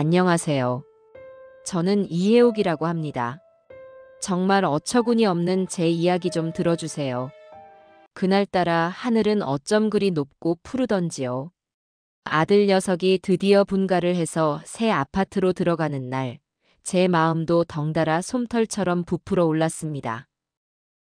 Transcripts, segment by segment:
안녕하세요. 저는 이혜옥이라고 합니다. 정말 어처구니 없는 제 이야기 좀 들어주세요. 그날따라 하늘은 어쩜 그리 높고 푸르던지요. 아들 녀석이 드디어 분가를 해서 새 아파트로 들어가는 날, 제 마음도 덩달아 솜털처럼 부풀어 올랐습니다.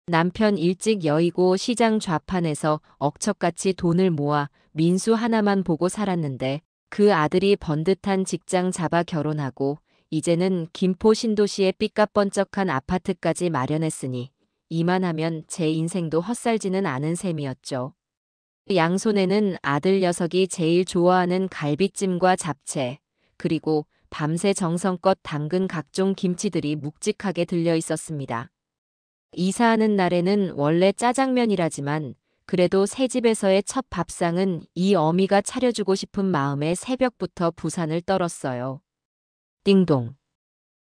남편 일찍 여의고 시장 좌판에서 억척같이 돈을 모아 민수 하나만 보고 살았는데 그 아들이 번듯한 직장 잡아 결혼하고 이제는 김포 신도시의 삐까뻔쩍한 아파트까지 마련했으니 이만하면 제 인생도 헛살지는 않은 셈이었죠. 양손에는 아들 녀석이 제일 좋아하는 갈비찜과 잡채, 그리고 밤새 정성껏 담근 각종 김치들이 묵직하게 들려 있었습니다. 이사하는 날에는 원래 짜장면이라지만 그래도 새 집에서의 첫 밥상은 이 어미가 차려주고 싶은 마음에 새벽부터 부산을 떨었어요. 띵동.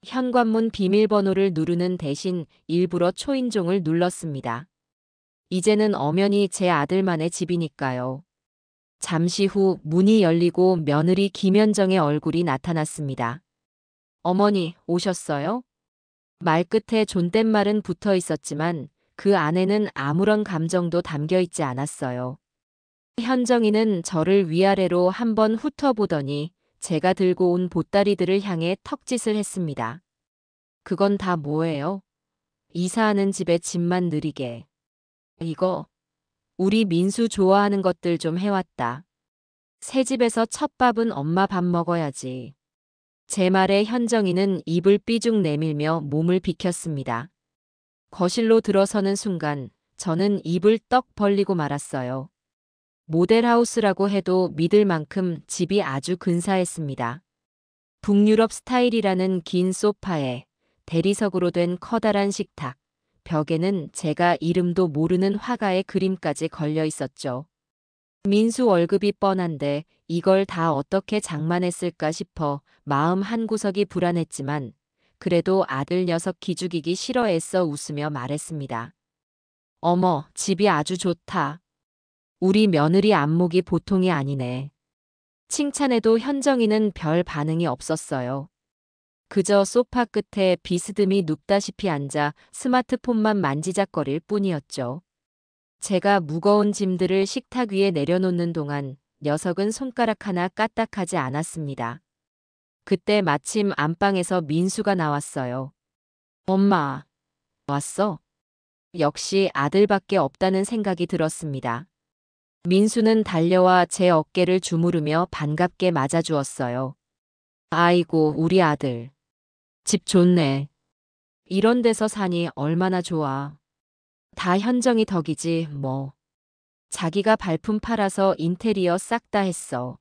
현관문 비밀번호를 누르는 대신 일부러 초인종을 눌렀습니다. 이제는 엄연히 제 아들만의 집이니까요. 잠시 후 문이 열리고 며느리 김현정의 얼굴이 나타났습니다. 어머니, 오셨어요? 말끝에 존댓말은 붙어 있었지만 그 안에는 아무런 감정도 담겨 있지 않았어요. 현정이는 저를 위아래로 한번 훑어보더니 제가 들고 온 보따리들을 향해 턱짓을 했습니다. 그건 다 뭐예요? 이사하는 집에 짐만 느리게. 이거, 우리 민수 좋아하는 것들 좀 해왔다. 새 집에서 첫 밥은 엄마 밥 먹어야지. 제 말에 현정이는 입을 삐죽 내밀며 몸을 비켰습니다. 거실로 들어서는 순간 저는 입을 떡 벌리고 말았어요. 모델하우스라고 해도 믿을 만큼 집이 아주 근사했습니다. 북유럽 스타일이라는 긴 소파에 대리석으로 된 커다란 식탁, 벽에는 제가 이름도 모르는 화가의 그림까지 걸려 있었죠. 민수 월급이 뻔한데 이걸 다 어떻게 장만했을까 싶어 마음 한구석이 불안했지만 그래도 아들 녀석 기죽이기 싫어 애써 웃으며 말했습니다. 어머, 집이 아주 좋다. 우리 며느리 안목이 보통이 아니네. 칭찬해도 현정이는 별 반응이 없었어요. 그저 소파 끝에 비스듬히 눕다시피 앉아 스마트폰만 만지작거릴 뿐이었죠. 제가 무거운 짐들을 식탁 위에 내려놓는 동안 녀석은 손가락 하나 까딱하지 않았습니다. 그때 마침 안방에서 민수가 나왔어요. 엄마, 왔어? 역시 아들밖에 없다는 생각이 들었습니다. 민수는 달려와 제 어깨를 주무르며 반갑게 맞아주었어요. 아이고, 우리 아들. 집 좋네. 이런 데서 사니 얼마나 좋아. 다 현정이 덕이지, 뭐. 자기가 발품 팔아서 인테리어 싹 다 했어.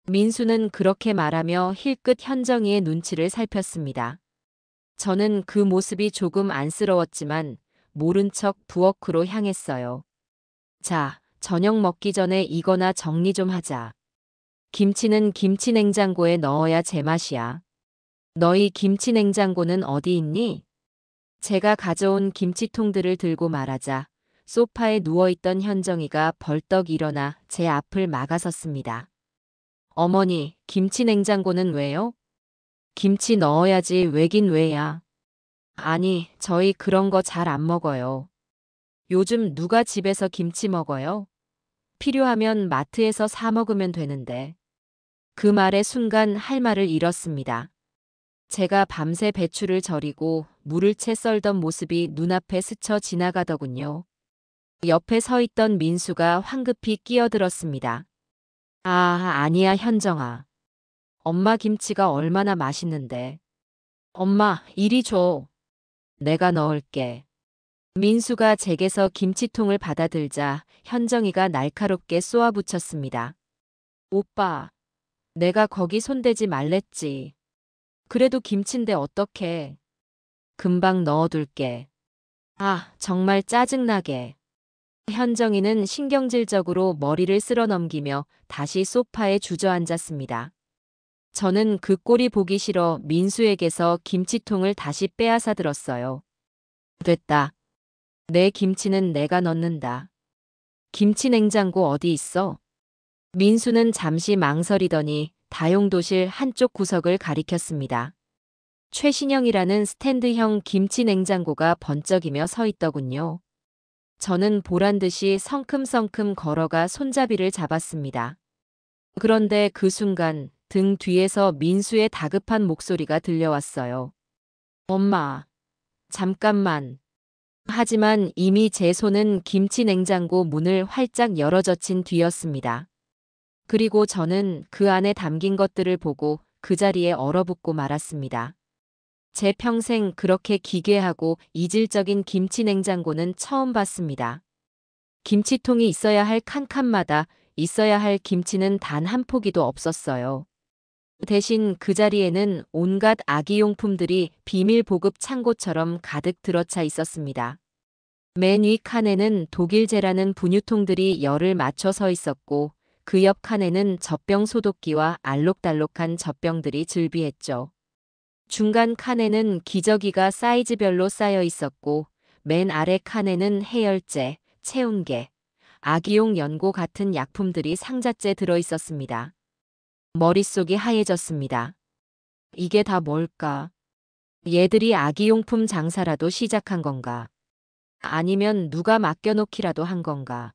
민수는 그렇게 말하며 힐끗 현정이의 눈치를 살폈습니다. 저는 그 모습이 조금 안쓰러웠지만 모른 척 부엌으로 향했어요. 자, 저녁 먹기 전에 이거나 정리 좀 하자. 김치는 김치 냉장고에 넣어야 제맛이야. 너희 김치 냉장고는 어디 있니? 제가 가져온 김치통들을 들고 말하자 소파에 누워있던 현정이가 벌떡 일어나 제 앞을 막아섰습니다. 어머니, 김치 냉장고는 왜요? 김치 넣어야지 왜긴 왜야. 아니, 저희 그런 거 잘 안 먹어요. 요즘 누가 집에서 김치 먹어요? 필요하면 마트에서 사 먹으면 되는데. 그 말에 순간 할 말을 잃었습니다. 제가 밤새 배추를 절이고 물을 채 썰던 모습이 눈앞에 스쳐 지나가더군요. 옆에 서 있던 민수가 황급히 끼어들었습니다. 아, 아니야, 현정아. 엄마 김치가 얼마나 맛있는데. 엄마, 이리 줘. 내가 넣을게. 민수가 제게서 김치통을 받아들자 현정이가 날카롭게 쏘아붙였습니다. 오빠, 내가 거기 손대지 말랬지. 그래도 김치인데 어떡해. 금방 넣어둘게. 아, 정말 짜증나게. 현정이는 신경질적으로 머리를 쓸어넘기며 다시 소파에 주저앉았습니다. 저는 그 꼴이 보기 싫어 민수에게서 김치통을 다시 빼앗아 들었어요. 됐다. 내 김치는 내가 넣는다. 김치 냉장고 어디 있어? 민수는 잠시 망설이더니 다용도실 한쪽 구석을 가리켰습니다. 최신형이라는 스탠드형 김치 냉장고가 번쩍이며 서 있더군요. 저는 보란 듯이 성큼성큼 걸어가 손잡이를 잡았습니다. 그런데 그 순간 등 뒤에서 민수의 다급한 목소리가 들려왔어요. 엄마, 잠깐만. 하지만 이미 제 손은 김치 냉장고 문을 활짝 열어젖힌 뒤였습니다. 그리고 저는 그 안에 담긴 것들을 보고 그 자리에 얼어붙고 말았습니다. 제 평생 그렇게 기괴하고 이질적인 김치 냉장고는 처음 봤습니다. 김치통이 있어야 할 칸칸마다 있어야 할 김치는 단 한 포기도 없었어요. 대신 그 자리에는 온갖 아기용품들이 비밀 보급 창고처럼 가득 들어차 있었습니다. 맨 위 칸에는 독일제라는 분유통들이 열을 맞춰 서 있었고 그 옆 칸에는 젖병 소독기와 알록달록한 젖병들이 즐비했죠. 중간 칸에는 기저귀가 사이즈별로 쌓여 있었고 맨 아래 칸에는 해열제, 체온계, 아기용 연고 같은 약품들이 상자째 들어 있었습니다. 머릿속이 하얘졌습니다. 이게 다 뭘까? 얘들이 아기용품 장사라도 시작한 건가? 아니면 누가 맡겨놓기라도 한 건가?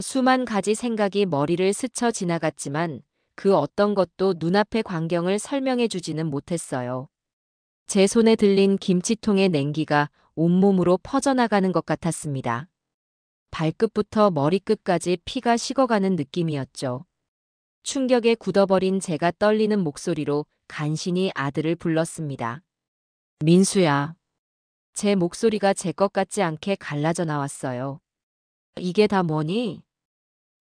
수만 가지 생각이 머리를 스쳐 지나갔지만 그 어떤 것도 눈앞의 광경을 설명해 주지는 못했어요. 제 손에 들린 김치통의 냉기가 온몸으로 퍼져나가는 것 같았습니다. 발끝부터 머리끝까지 피가 식어가는 느낌이었죠. 충격에 굳어버린 제가 떨리는 목소리로 간신히 아들을 불렀습니다. 민수야. 제 목소리가 제 것 같지 않게 갈라져 나왔어요. 이게 다 뭐니?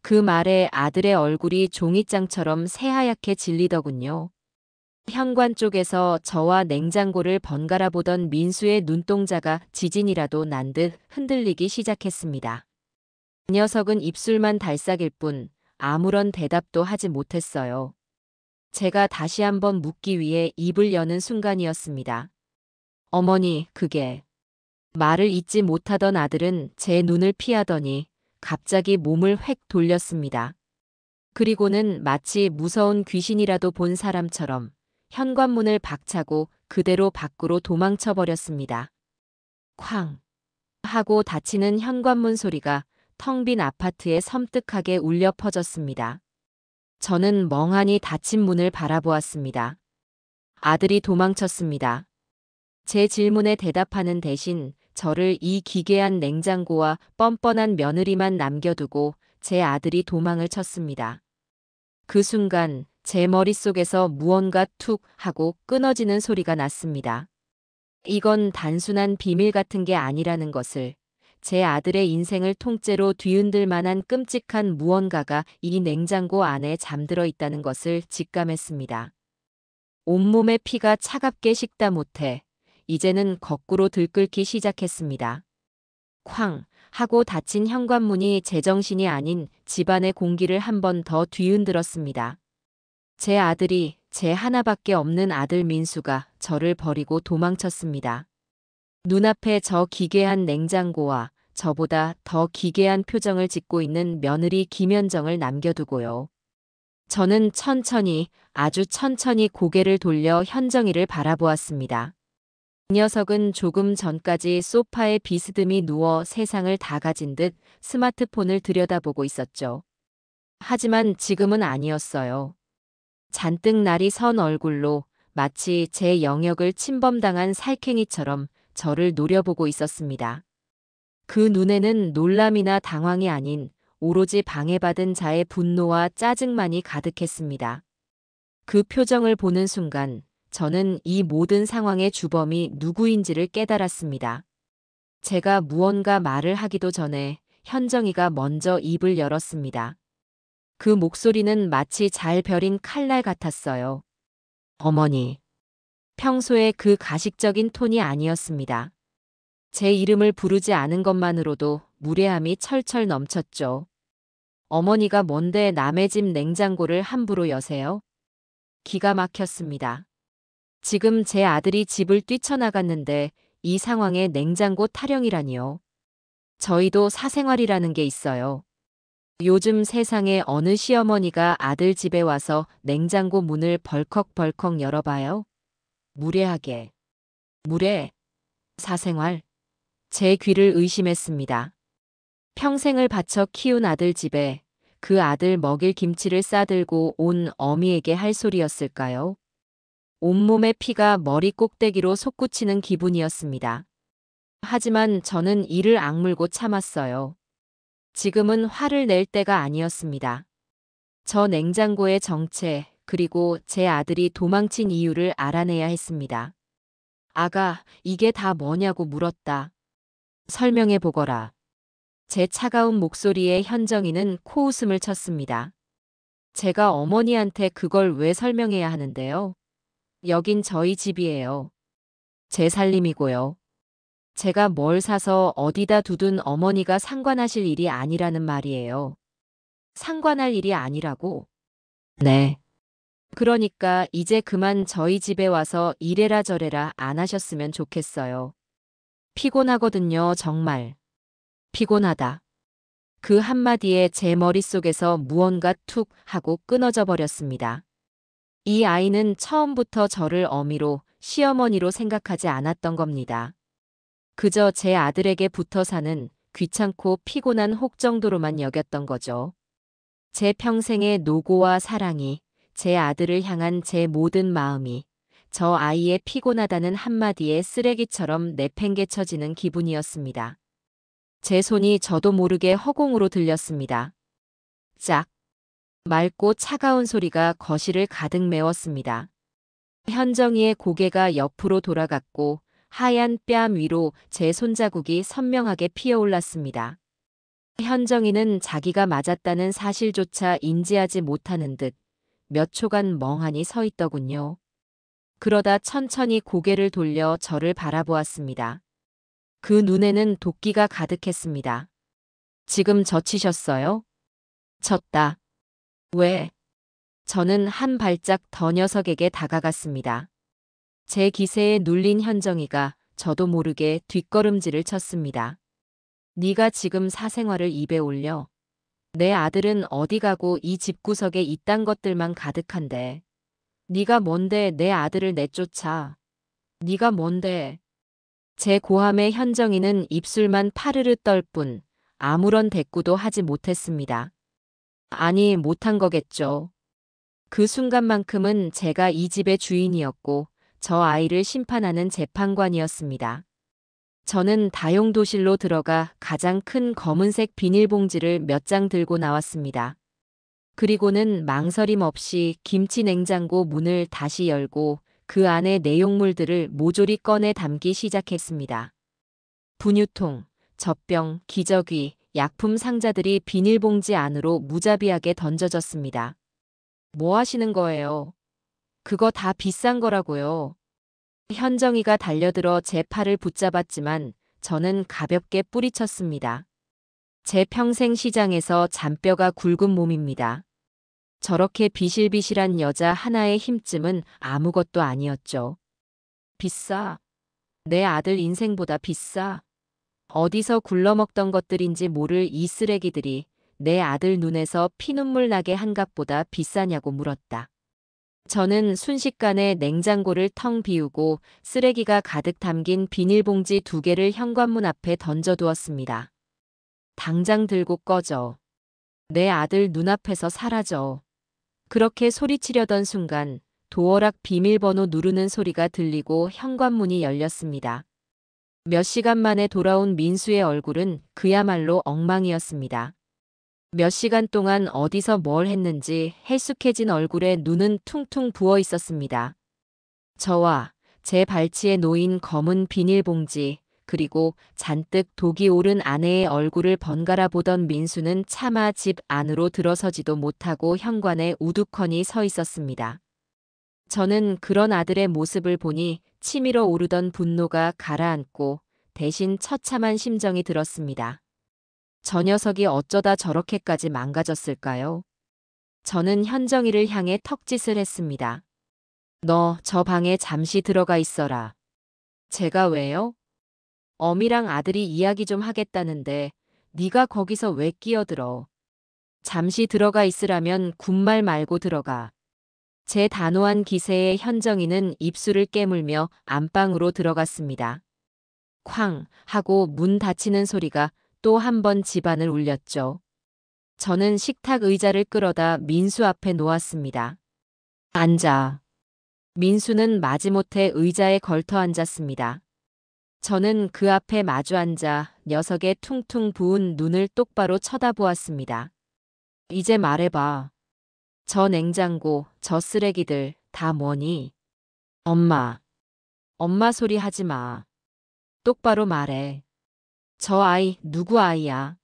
그 말에 아들의 얼굴이 종이장처럼 새하얗게 질리더군요. 현관 쪽에서 저와 냉장고를 번갈아 보던 민수의 눈동자가 지진이라도 난 듯 흔들리기 시작했습니다. 그 녀석은 입술만 달싹일 뿐 아무런 대답도 하지 못했어요. 제가 다시 한번 묻기 위해 입을 여는 순간이었습니다. 어머니, 그게. 말을 잇지 못하던 아들은 제 눈을 피하더니 갑자기 몸을 획 돌렸습니다. 그리고는 마치 무서운 귀신이라도 본 사람처럼 현관문을 박차고 그대로 밖으로 도망쳐 버렸습니다. 쾅! 하고 닫히는 현관문 소리가 텅 빈 아파트에 섬뜩하게 울려 퍼졌습니다. 저는 멍하니 닫힌 문을 바라보았습니다. 아들이 도망쳤습니다. 제 질문에 대답하는 대신 저를 이 기괴한 냉장고와 뻔뻔한 며느리만 남겨두고 제 아들이 도망을 쳤습니다. 그 순간 제 머릿속에서 무언가 툭 하고 끊어지는 소리가 났습니다. 이건 단순한 비밀 같은 게 아니라는 것을, 제 아들의 인생을 통째로 뒤흔들 만한 끔찍한 무언가가 이 냉장고 안에 잠들어 있다는 것을 직감했습니다. 온몸의 피가 차갑게 식다 못해 이제는 거꾸로 들끓기 시작했습니다. 쾅! 하고 닫힌 현관문이 제정신이 아닌 집안의 공기를 한 번 더 뒤흔들었습니다. 제 아들이, 제 하나밖에 없는 아들 민수가 저를 버리고 도망쳤습니다. 눈앞에 저 기괴한 냉장고와 저보다 더 기괴한 표정을 짓고 있는 며느리 김연정을 남겨두고요. 저는 천천히, 아주 천천히 고개를 돌려 현정이를 바라보았습니다. 그 녀석은 조금 전까지 소파에 비스듬히 누워 세상을 다 가진 듯 스마트폰을 들여다보고 있었죠. 하지만 지금은 아니었어요. 잔뜩 날이 선 얼굴로 마치 제 영역을 침범당한 살쾡이처럼 저를 노려보고 있었습니다. 그 눈에는 놀람이나 당황이 아닌 오로지 방해받은 자의 분노와 짜증만이 가득했습니다. 그 표정을 보는 순간 저는 이 모든 상황의 주범이 누구인지를 깨달았습니다. 제가 무언가 말을 하기도 전에 현정이가 먼저 입을 열었습니다. 그 목소리는 마치 잘 벼린 칼날 같았어요. 어머니. 평소에 그 가식적인 톤이 아니었습니다. 제 이름을 부르지 않은 것만으로도 무례함이 철철 넘쳤죠. 어머니가 뭔데 남의 집 냉장고를 함부로 여세요? 기가 막혔습니다. 지금 제 아들이 집을 뛰쳐나갔는데 이 상황에 냉장고 타령이라니요. 저희도 사생활이라는 게 있어요. 요즘 세상에 어느 시어머니가 아들 집에 와서 냉장고 문을 벌컥벌컥 열어봐요? 무례하게. 무례. 사생활. 제 귀를 의심했습니다. 평생을 바쳐 키운 아들 집에 그 아들 먹일 김치를 싸들고 온 어미에게 할 소리였을까요? 온몸의 피가 머리 꼭대기로 솟구치는 기분이었습니다. 하지만 저는 이를 악물고 참았어요. 지금은 화를 낼 때가 아니었습니다. 저 냉장고의 정체, 그리고 제 아들이 도망친 이유를 알아내야 했습니다. 아가, 이게 다 뭐냐고 물었다. 설명해 보거라. 제 차가운 목소리에 현정이는 코웃음을 쳤습니다. 제가 어머니한테 그걸 왜 설명해야 하는데요? 여긴 저희 집이에요. 제 살림이고요. 제가 뭘 사서 어디다 두든 어머니가 상관하실 일이 아니라는 말이에요. 상관할 일이 아니라고? 네. 그러니까 이제 그만 저희 집에 와서 이래라 저래라 안 하셨으면 좋겠어요. 피곤하거든요, 정말. 피곤하다. 그 한마디에 제 머릿속에서 무언가 툭 하고 끊어져 버렸습니다. 이 아이는 처음부터 저를 어미로, 시어머니로 생각하지 않았던 겁니다. 그저 제 아들에게 붙어 사는 귀찮고 피곤한 혹 정도로만 여겼던 거죠. 제 평생의 노고와 사랑이, 제 아들을 향한 제 모든 마음이 저 아이의 피곤하다는 한마디에 쓰레기처럼 내팽개쳐지는 기분이었습니다. 제 손이 저도 모르게 허공으로 들렸습니다. 짝! 맑고 차가운 소리가 거실을 가득 메웠습니다. 현정이의 고개가 옆으로 돌아갔고 하얀 뺨 위로 제 손자국이 선명하게 피어올랐습니다. 현정이는 자기가 맞았다는 사실조차 인지하지 못하는 듯 몇 초간 멍하니 서 있더군요. 그러다 천천히 고개를 돌려 저를 바라보았습니다. 그 눈에는 도끼가 가득했습니다. 지금 젖히셨어요? 쳤다. 왜? 저는 한 발짝 더 녀석에게 다가갔습니다. 제 기세에 눌린 현정이가 저도 모르게 뒷걸음질을 쳤습니다. 네가 지금 사생활을 입에 올려. 내 아들은 어디 가고 이 집구석에 이딴 것들만 가득한데. 네가 뭔데 내 아들을 내쫓아. 네가 뭔데. 제 고함에 현정이는 입술만 파르르 떨 뿐 아무런 대꾸도 하지 못했습니다. 아니, 못한 거겠죠. 그 순간만큼은 제가 이 집의 주인이었고 저 아이를 심판하는 재판관이었습니다. 저는 다용도실로 들어가 가장 큰 검은색 비닐봉지를 몇 장 들고 나왔습니다. 그리고는 망설임 없이 김치 냉장고 문을 다시 열고 그 안에 내용물들을 모조리 꺼내 담기 시작했습니다. 분유통, 젖병, 기저귀, 약품 상자들이 비닐봉지 안으로 무자비하게 던져졌습니다. 뭐 하시는 거예요? 그거 다 비싼 거라고요. 현정이가 달려들어 제 팔을 붙잡았지만 저는 가볍게 뿌리쳤습니다. 제 평생 시장에서 잔뼈가 굵은 몸입니다. 저렇게 비실비실한 여자 하나의 힘쯤은 아무것도 아니었죠. 비싸. 내 아들 인생보다 비싸. 어디서 굴러먹던 것들인지 모를 이 쓰레기들이 내 아들 눈에서 피눈물 나게 한 값보다 비싸냐고 물었다. 저는 순식간에 냉장고를 텅 비우고 쓰레기가 가득 담긴 비닐봉지 2개를 현관문 앞에 던져두었습니다. 당장 들고 꺼져. 내 아들 눈앞에서 사라져. 그렇게 소리치려던 순간 도어락 비밀번호 누르는 소리가 들리고 현관문이 열렸습니다. 몇 시간 만에 돌아온 민수의 얼굴은 그야말로 엉망이었습니다. 몇 시간 동안 어디서 뭘 했는지 헬쑥해진 얼굴에 눈은 퉁퉁 부어 있었습니다. 저와 제 발치에 놓인 검은 비닐봉지, 그리고 잔뜩 독이 오른 아내의 얼굴을 번갈아 보던 민수는 차마 집 안으로 들어서지도 못하고 현관에 우두커니 서 있었습니다. 저는 그런 아들의 모습을 보니 치밀어 오르던 분노가 가라앉고 대신 처참한 심정이 들었습니다. 저 녀석이 어쩌다 저렇게까지 망가졌을까요? 저는 현정이를 향해 턱짓을 했습니다. 너 저 방에 잠시 들어가 있어라. 제가 왜요? 어미랑 아들이 이야기 좀 하겠다는데 네가 거기서 왜 끼어들어? 잠시 들어가 있으라면 군말 말고 들어가. 제 단호한 기세에 현정이는 입술을 깨물며 안방으로 들어갔습니다. 쾅 하고 문 닫히는 소리가 또 한 번 집안을 울렸죠. 저는 식탁 의자를 끌어다 민수 앞에 놓았습니다. 앉아. 민수는 마지못해 의자에 걸터 앉았습니다. 저는 그 앞에 마주 앉아 녀석의 퉁퉁 부은 눈을 똑바로 쳐다보았습니다. 이제 말해봐. 저 냉장고, 저 쓰레기들 다 뭐니? 엄마. 엄마 소리 하지 마. 똑바로 말해. 저 아이 누구 아이야?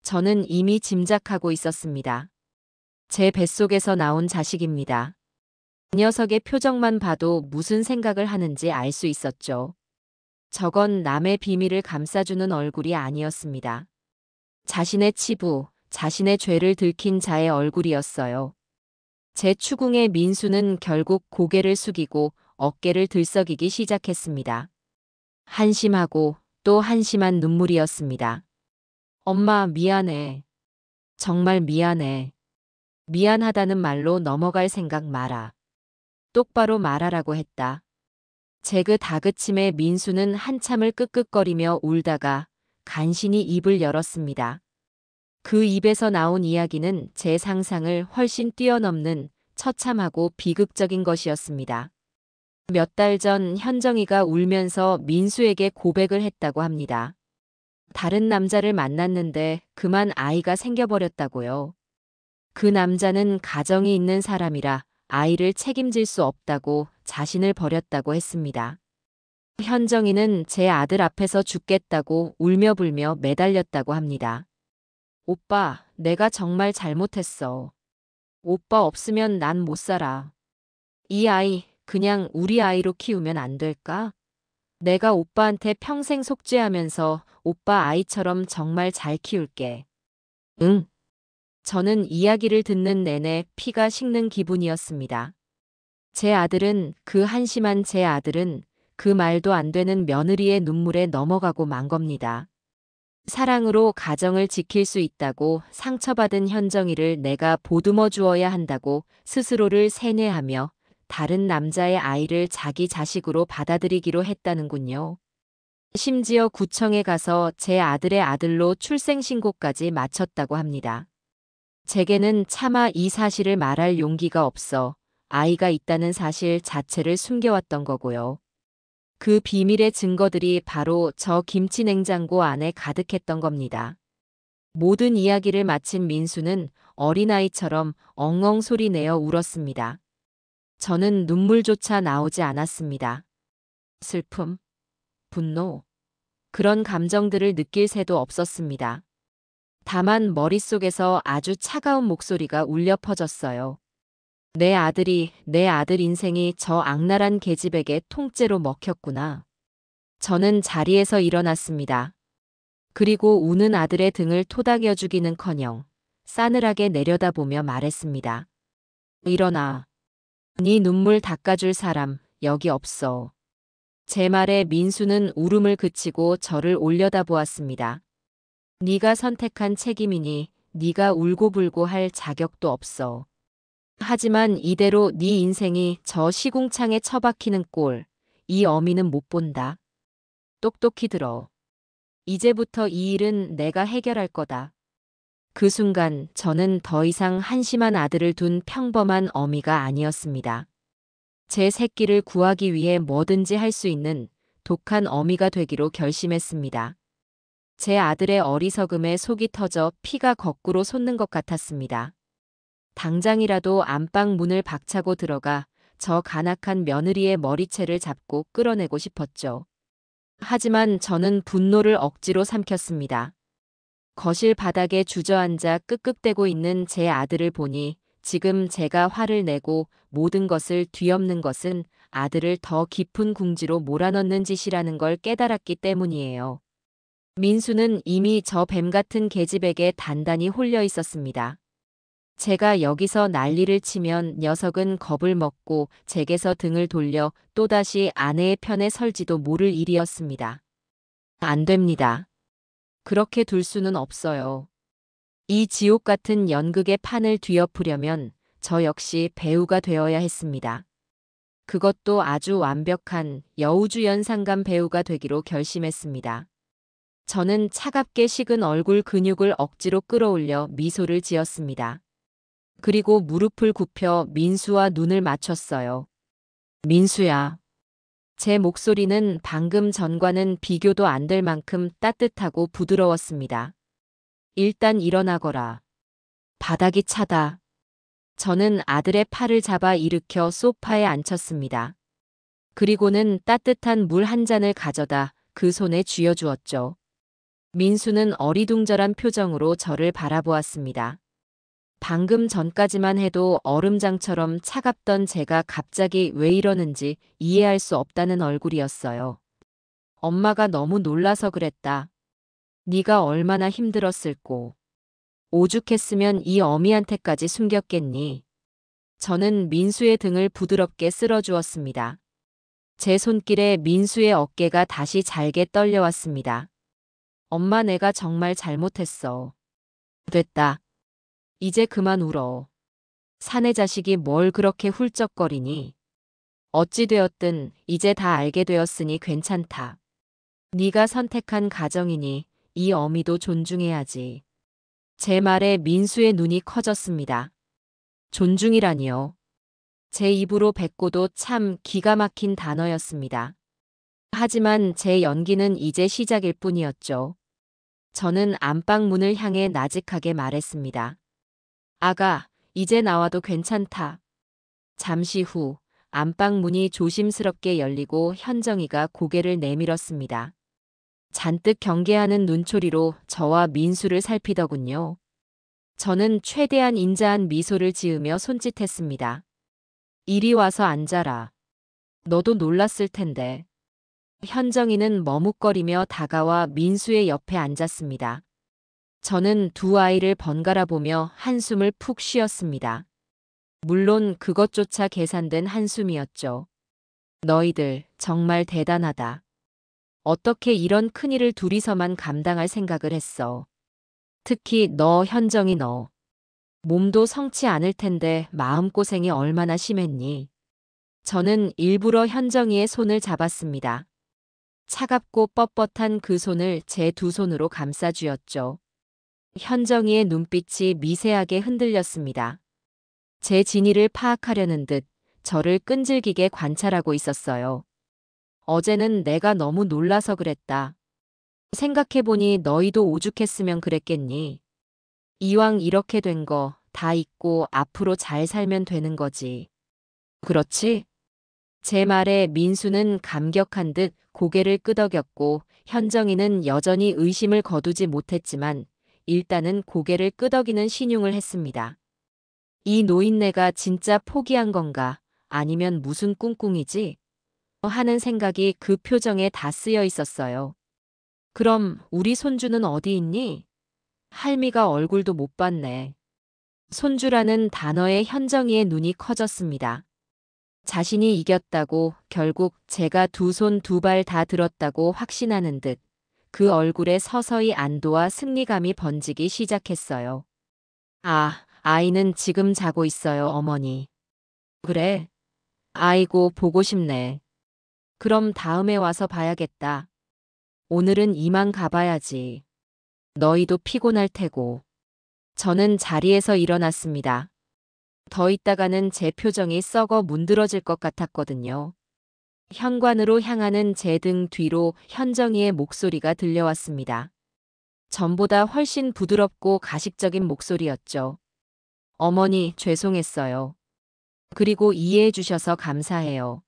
저는 이미 짐작하고 있었습니다. 제 뱃속에서 나온 자식입니다. 그 녀석의 표정만 봐도 무슨 생각을 하는지 알 수 있었죠. 저건 남의 비밀을 감싸주는 얼굴이 아니었습니다. 자신의 치부, 자신의 죄를 들킨 자의 얼굴이었어요. 제 추궁의 민수는 결국 고개를 숙이고 어깨를 들썩이기 시작했습니다. 한심하고 또 한심한 눈물이었습니다. 엄마 미안해. 정말 미안해. 미안하다는 말로 넘어갈 생각 마라. 똑바로 말하라고 했다. 제 그 다그침에 민수는 한참을 끄끄거리며 울다가 간신히 입을 열었습니다. 그 입에서 나온 이야기는 제 상상을 훨씬 뛰어넘는 처참하고 비극적인 것이었습니다. 몇 달 전 현정이가 울면서 민수에게 고백을 했다고 합니다. 다른 남자를 만났는데 그만 아이가 생겨버렸다고요. 그 남자는 가정이 있는 사람이라 아이를 책임질 수 없다고 자신을 버렸다고 했습니다. 현정이는 제 아들 앞에서 죽겠다고 울며불며 매달렸다고 합니다. 오빠, 내가 정말 잘못했어. 오빠 없으면 난 못 살아. 이 아이 그냥 우리 아이로 키우면 안 될까? 내가 오빠한테 평생 속죄하면서 오빠 아이처럼 정말 잘 키울게. 응. 저는 이야기를 듣는 내내 피가 식는 기분이었습니다. 제 아들은 그 한심한 제 아들은 그 말도 안 되는 며느리의 눈물에 넘어가고 만 겁니다. 사랑으로 가정을 지킬 수 있다고 상처받은 현정이를 내가 보듬어 주어야 한다고 스스로를 세뇌하며 다른 남자의 아이를 자기 자식으로 받아들이기로 했다는군요. 심지어 구청에 가서 제 아들의 아들로 출생신고까지 마쳤다고 합니다. 제게는 차마 이 사실을 말할 용기가 없어 아이가 있다는 사실 자체를 숨겨왔던 거고요. 그 비밀의 증거들이 바로 저 김치 냉장고 안에 가득했던 겁니다. 모든 이야기를 마친 민수는 어린아이처럼 엉엉 소리 내어 울었습니다. 저는 눈물조차 나오지 않았습니다. 슬픔, 분노, 그런 감정들을 느낄 새도 없었습니다. 다만 머릿속에서 아주 차가운 목소리가 울려 퍼졌어요. 내 아들 인생이 저 악랄한 계집에게 통째로 먹혔구나. 저는 자리에서 일어났습니다. 그리고 우는 아들의 등을 토닥여 주기는커녕 싸늘하게 내려다보며 말했습니다. 일어나. 네 눈물 닦아줄 사람 여기 없어. 제 말에 민수는 울음을 그치고 저를 올려다보았습니다. 네가 선택한 책임이니 네가 울고불고 할 자격도 없어. 하지만 이대로 네 인생이 저 시궁창에 처박히는 꼴, 이 어미는 못 본다. 똑똑히 들어. 이제부터 이 일은 내가 해결할 거다. 그 순간 저는 더 이상 한심한 아들을 둔 평범한 어미가 아니었습니다. 제 새끼를 구하기 위해 뭐든지 할 수 있는 독한 어미가 되기로 결심했습니다. 제 아들의 어리석음에 속이 터져 피가 거꾸로 솟는 것 같았습니다. 당장이라도 안방 문을 박차고 들어가 저 간악한 며느리의 머리채를 잡고 끌어내고 싶었죠. 하지만 저는 분노를 억지로 삼켰습니다. 거실 바닥에 주저앉아 끄끄대고 있는 제 아들을 보니 지금 제가 화를 내고 모든 것을 뒤엎는 것은 아들을 더 깊은 궁지로 몰아넣는 짓이라는 걸 깨달았기 때문이에요. 민수는 이미 저 뱀 같은 계집에게 단단히 홀려 있었습니다. 제가 여기서 난리를 치면 녀석은 겁을 먹고 제게서 등을 돌려 또다시 아내의 편에 설지도 모를 일이었습니다. 안 됩니다. 그렇게 둘 수는 없어요. 이 지옥 같은 연극의 판을 뒤엎으려면 저 역시 배우가 되어야 했습니다. 그것도 아주 완벽한 여우주 연상감 배우가 되기로 결심했습니다. 저는 차갑게 식은 얼굴 근육을 억지로 끌어올려 미소를 지었습니다. 그리고 무릎을 굽혀 민수와 눈을 맞췄어요. 민수야. 제 목소리는 방금 전과는 비교도 안 될 만큼 따뜻하고 부드러웠습니다. 일단 일어나거라. 바닥이 차다. 저는 아들의 팔을 잡아 일으켜 소파에 앉혔습니다. 그리고는 따뜻한 물 한 잔을 가져다 그 손에 쥐어주었죠. 민수는 어리둥절한 표정으로 저를 바라보았습니다. 방금 전까지만 해도 얼음장처럼 차갑던 제가 갑자기 왜 이러는지 이해할 수 없다는 얼굴이었어요. 엄마가 너무 놀라서 그랬다. 네가 얼마나 힘들었을꼬. 오죽했으면 이 어미한테까지 숨겼겠니. 저는 민수의 등을 부드럽게 쓸어주었습니다. 제 손길에 민수의 어깨가 다시 잘게 떨려왔습니다. 엄마 내가 정말 잘못했어. 됐다. 이제 그만 울어. 사내 자식이 뭘 그렇게 훌쩍거리니. 어찌 되었든 이제 다 알게 되었으니 괜찮다. 네가 선택한 가정이니 이 어미도 존중해야지. 제 말에 민수의 눈이 커졌습니다. 존중이라니요. 제 입으로 뱉고도 참 기가 막힌 단어였습니다. 하지만 제 연기는 이제 시작일 뿐이었죠. 저는 안방 문을 향해 나직하게 말했습니다. 아가, 이제 나와도 괜찮다. 잠시 후 안방 문이 조심스럽게 열리고 현정이가 고개를 내밀었습니다. 잔뜩 경계하는 눈초리로 저와 민수를 살피더군요. 저는 최대한 인자한 미소를 지으며 손짓했습니다. 이리 와서 앉아라. 너도 놀랐을 텐데. 현정이는 머뭇거리며 다가와 민수의 옆에 앉았습니다. 저는 두 아이를 번갈아 보며 한숨을 푹 쉬었습니다. 물론 그것조차 계산된 한숨이었죠. 너희들 정말 대단하다. 어떻게 이런 큰일을 둘이서만 감당할 생각을 했어. 특히 너 현정이 너. 몸도 성치 않을 텐데 마음고생이 얼마나 심했니. 저는 일부러 현정이의 손을 잡았습니다. 차갑고 뻣뻣한 그 손을 제 두 손으로 감싸 쥐었죠. 현정이의 눈빛이 미세하게 흔들렸습니다. 제 진위를 파악하려는 듯 저를 끈질기게 관찰하고 있었어요. 어제는 내가 너무 놀라서 그랬다. 생각해보니 너희도 오죽했으면 그랬겠니. 이왕 이렇게 된 거 다 잊고 앞으로 잘 살면 되는 거지. 그렇지? 제 말에 민수는 감격한 듯 고개를 끄덕였고 현정이는 여전히 의심을 거두지 못했지만 일단은 고개를 끄덕이는 신용을 했습니다. 이 노인네가 진짜 포기한 건가 아니면 무슨 꿍꿍이지? 하는 생각이 그 표정에 다 쓰여 있었어요. 그럼 우리 손주는 어디 있니? 할미가 얼굴도 못 봤네. 손주라는 단어에 현정이의 눈이 커졌습니다. 자신이 이겼다고 결국 제가 두 손 두 발 다 들었다고 확신하는 듯 그 얼굴에 서서히 안도와 승리감이 번지기 시작했어요. 아, 아이는 지금 자고 있어요, 어머니. 그래? 아이고, 보고 싶네. 그럼 다음에 와서 봐야겠다. 오늘은 이만 가봐야지. 너희도 피곤할 테고. 저는 자리에서 일어났습니다. 더 있다가는 제 표정이 썩어 문드러질 것 같았거든요. 현관으로 향하는 제 등 뒤로 현정이의 목소리가 들려왔습니다. 전보다 훨씬 부드럽고 가식적인 목소리였죠. 어머니, 죄송했어요. 그리고 이해해 주셔서 감사해요.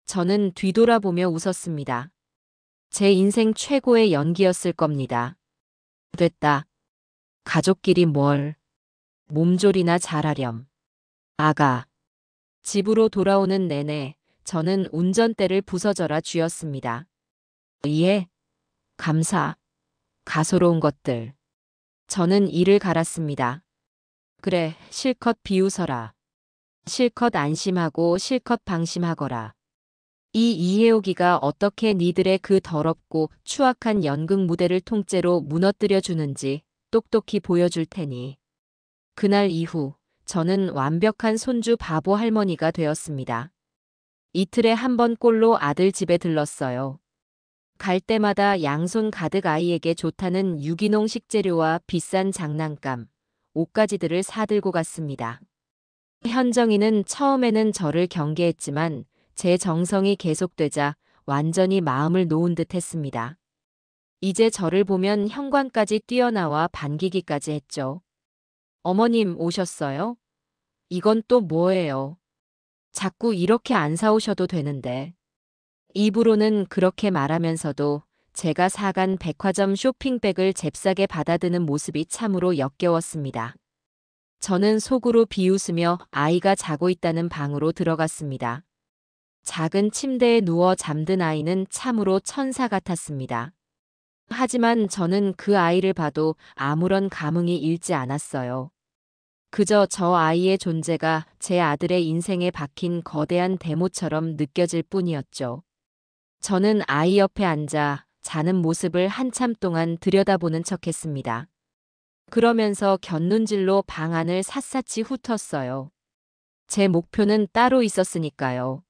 저는 뒤돌아보며 웃었습니다. 제 인생 최고의 연기였을 겁니다. 됐다. 가족끼리 뭘. 몸조리나 잘하렴. 아가. 집으로 돌아오는 내내 저는 운전대를 부서져라 쥐었습니다. 이해? 감사. 가소로운 것들. 저는 이를 갈았습니다. 그래, 실컷 비웃어라. 실컷 안심하고 실컷 방심하거라. 이 이해오기가 어떻게 니들의 그 더럽고 추악한 연극 무대를 통째로 무너뜨려 주는지 똑똑히 보여줄 테니. 그날 이후 저는 완벽한 손주 바보 할머니가 되었습니다. 이틀에 한 번 꼴로 아들 집에 들렀어요. 갈 때마다 양손 가득 아이에게 좋다는 유기농 식재료와 비싼 장난감, 옷가지들을 사들고 갔습니다. 현정이는 처음에는 저를 경계했지만 제 정성이 계속되자 완전히 마음을 놓은 듯 했습니다. 이제 저를 보면 현관까지 뛰어나와 반기기까지 했죠. 어머님 오셨어요? 이건 또 뭐예요? 자꾸 이렇게 안 사오셔도 되는데. 입으로는 그렇게 말하면서도 제가 사간 백화점 쇼핑백을 잽싸게 받아드는 모습이 참으로 역겨웠습니다. 저는 속으로 비웃으며 아이가 자고 있다는 방으로 들어갔습니다. 작은 침대에 누워 잠든 아이는 참으로 천사 같았습니다. 하지만 저는 그 아이를 봐도 아무런 감흥이 일지 않았어요. 그저 저 아이의 존재가 제 아들의 인생에 박힌 거대한 대모처럼 느껴질 뿐이었죠. 저는 아이 옆에 앉아 자는 모습을 한참 동안 들여다보는 척했습니다. 그러면서 곁눈질로 방 안을 샅샅이 훑었어요. 제 목표는 따로 있었으니까요.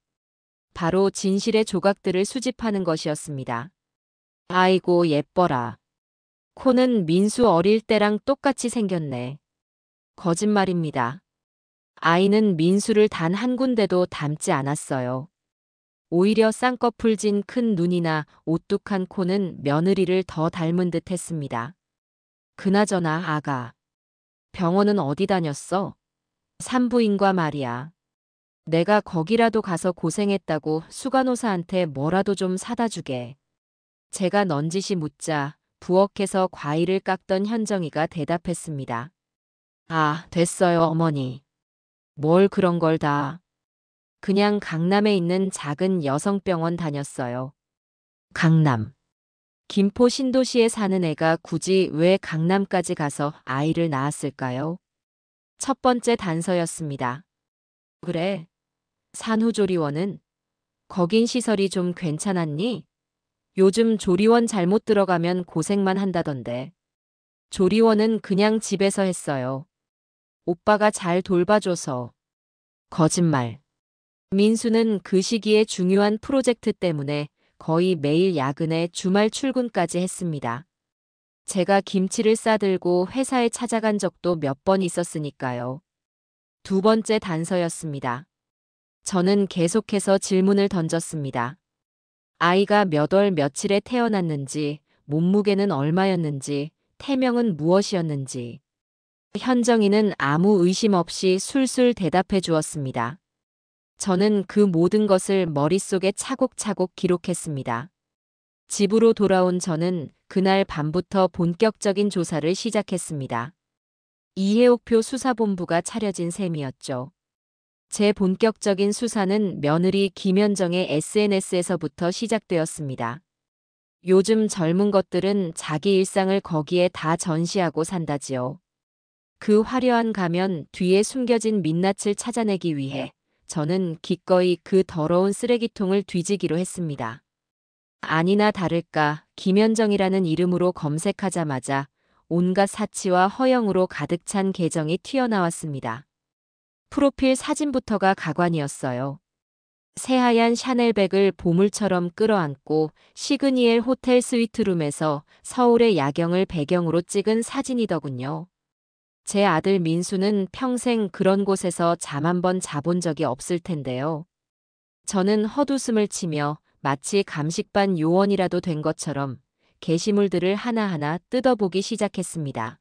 바로 진실의 조각들을 수집하는 것이었습니다. 아이고 예뻐라. 코는 민수 어릴 때랑 똑같이 생겼네. 거짓말입니다. 아이는 민수를 단 한 군데도 닮지 않았어요. 오히려 쌍꺼풀 진 큰 눈이나 오뚝한 코는 며느리를 더 닮은 듯 했습니다. 그나저나 아가. 병원은 어디 다녔어? 산부인과 말이야. 내가 거기라도 가서 고생했다고 수간호사한테 뭐라도 좀 사다 주게. 제가 넌지시 묻자 부엌에서 과일을 깎던 현정이가 대답했습니다. 아, 됐어요, 어머니. 뭘 그런 걸 다. 그냥 강남에 있는 작은 여성병원 다녔어요. 강남. 김포 신도시에 사는 애가 굳이 왜 강남까지 가서 아이를 낳았을까요? 첫 번째 단서였습니다. 그래. 산후조리원은? 거긴 시설이 좀 괜찮았니? 요즘 조리원 잘못 들어가면 고생만 한다던데. 조리원은 그냥 집에서 했어요. 오빠가 잘 돌봐줘서. 거짓말. 민수는 그 시기에 중요한 프로젝트 때문에 거의 매일 야근에 주말 출근까지 했습니다. 제가 김치를 싸들고 회사에 찾아간 적도 몇 번 있었으니까요. 두 번째 단서였습니다. 저는 계속해서 질문을 던졌습니다. 아이가 몇 월 며칠에 태어났는지, 몸무게는 얼마였는지, 태명은 무엇이었는지. 현정이는 아무 의심 없이 술술 대답해 주었습니다. 저는 그 모든 것을 머릿속에 차곡차곡 기록했습니다. 집으로 돌아온 저는 그날 밤부터 본격적인 조사를 시작했습니다. 이해옥표 수사본부가 차려진 셈이었죠. 제 본격적인 수사는 며느리 김현정의 SNS에서부터 시작되었습니다. 요즘 젊은 것들은 자기 일상을 거기에 다 전시하고 산다지요. 그 화려한 가면 뒤에 숨겨진 민낯을 찾아내기 위해 저는 기꺼이 그 더러운 쓰레기통을 뒤지기로 했습니다. 아니나 다를까 김현정이라는 이름으로 검색하자마자 온갖 사치와 허영으로 가득 찬 계정이 튀어나왔습니다. 프로필 사진부터가 가관이었어요. 새하얀 샤넬백을 보물처럼 끌어안고 시그니엘 호텔 스위트룸에서 서울의 야경을 배경으로 찍은 사진이더군요. 제 아들 민수는 평생 그런 곳에서 잠 한 번 자본 적이 없을 텐데요. 저는 헛웃음을 치며 마치 감식반 요원이라도 된 것처럼 게시물들을 하나하나 뜯어보기 시작했습니다.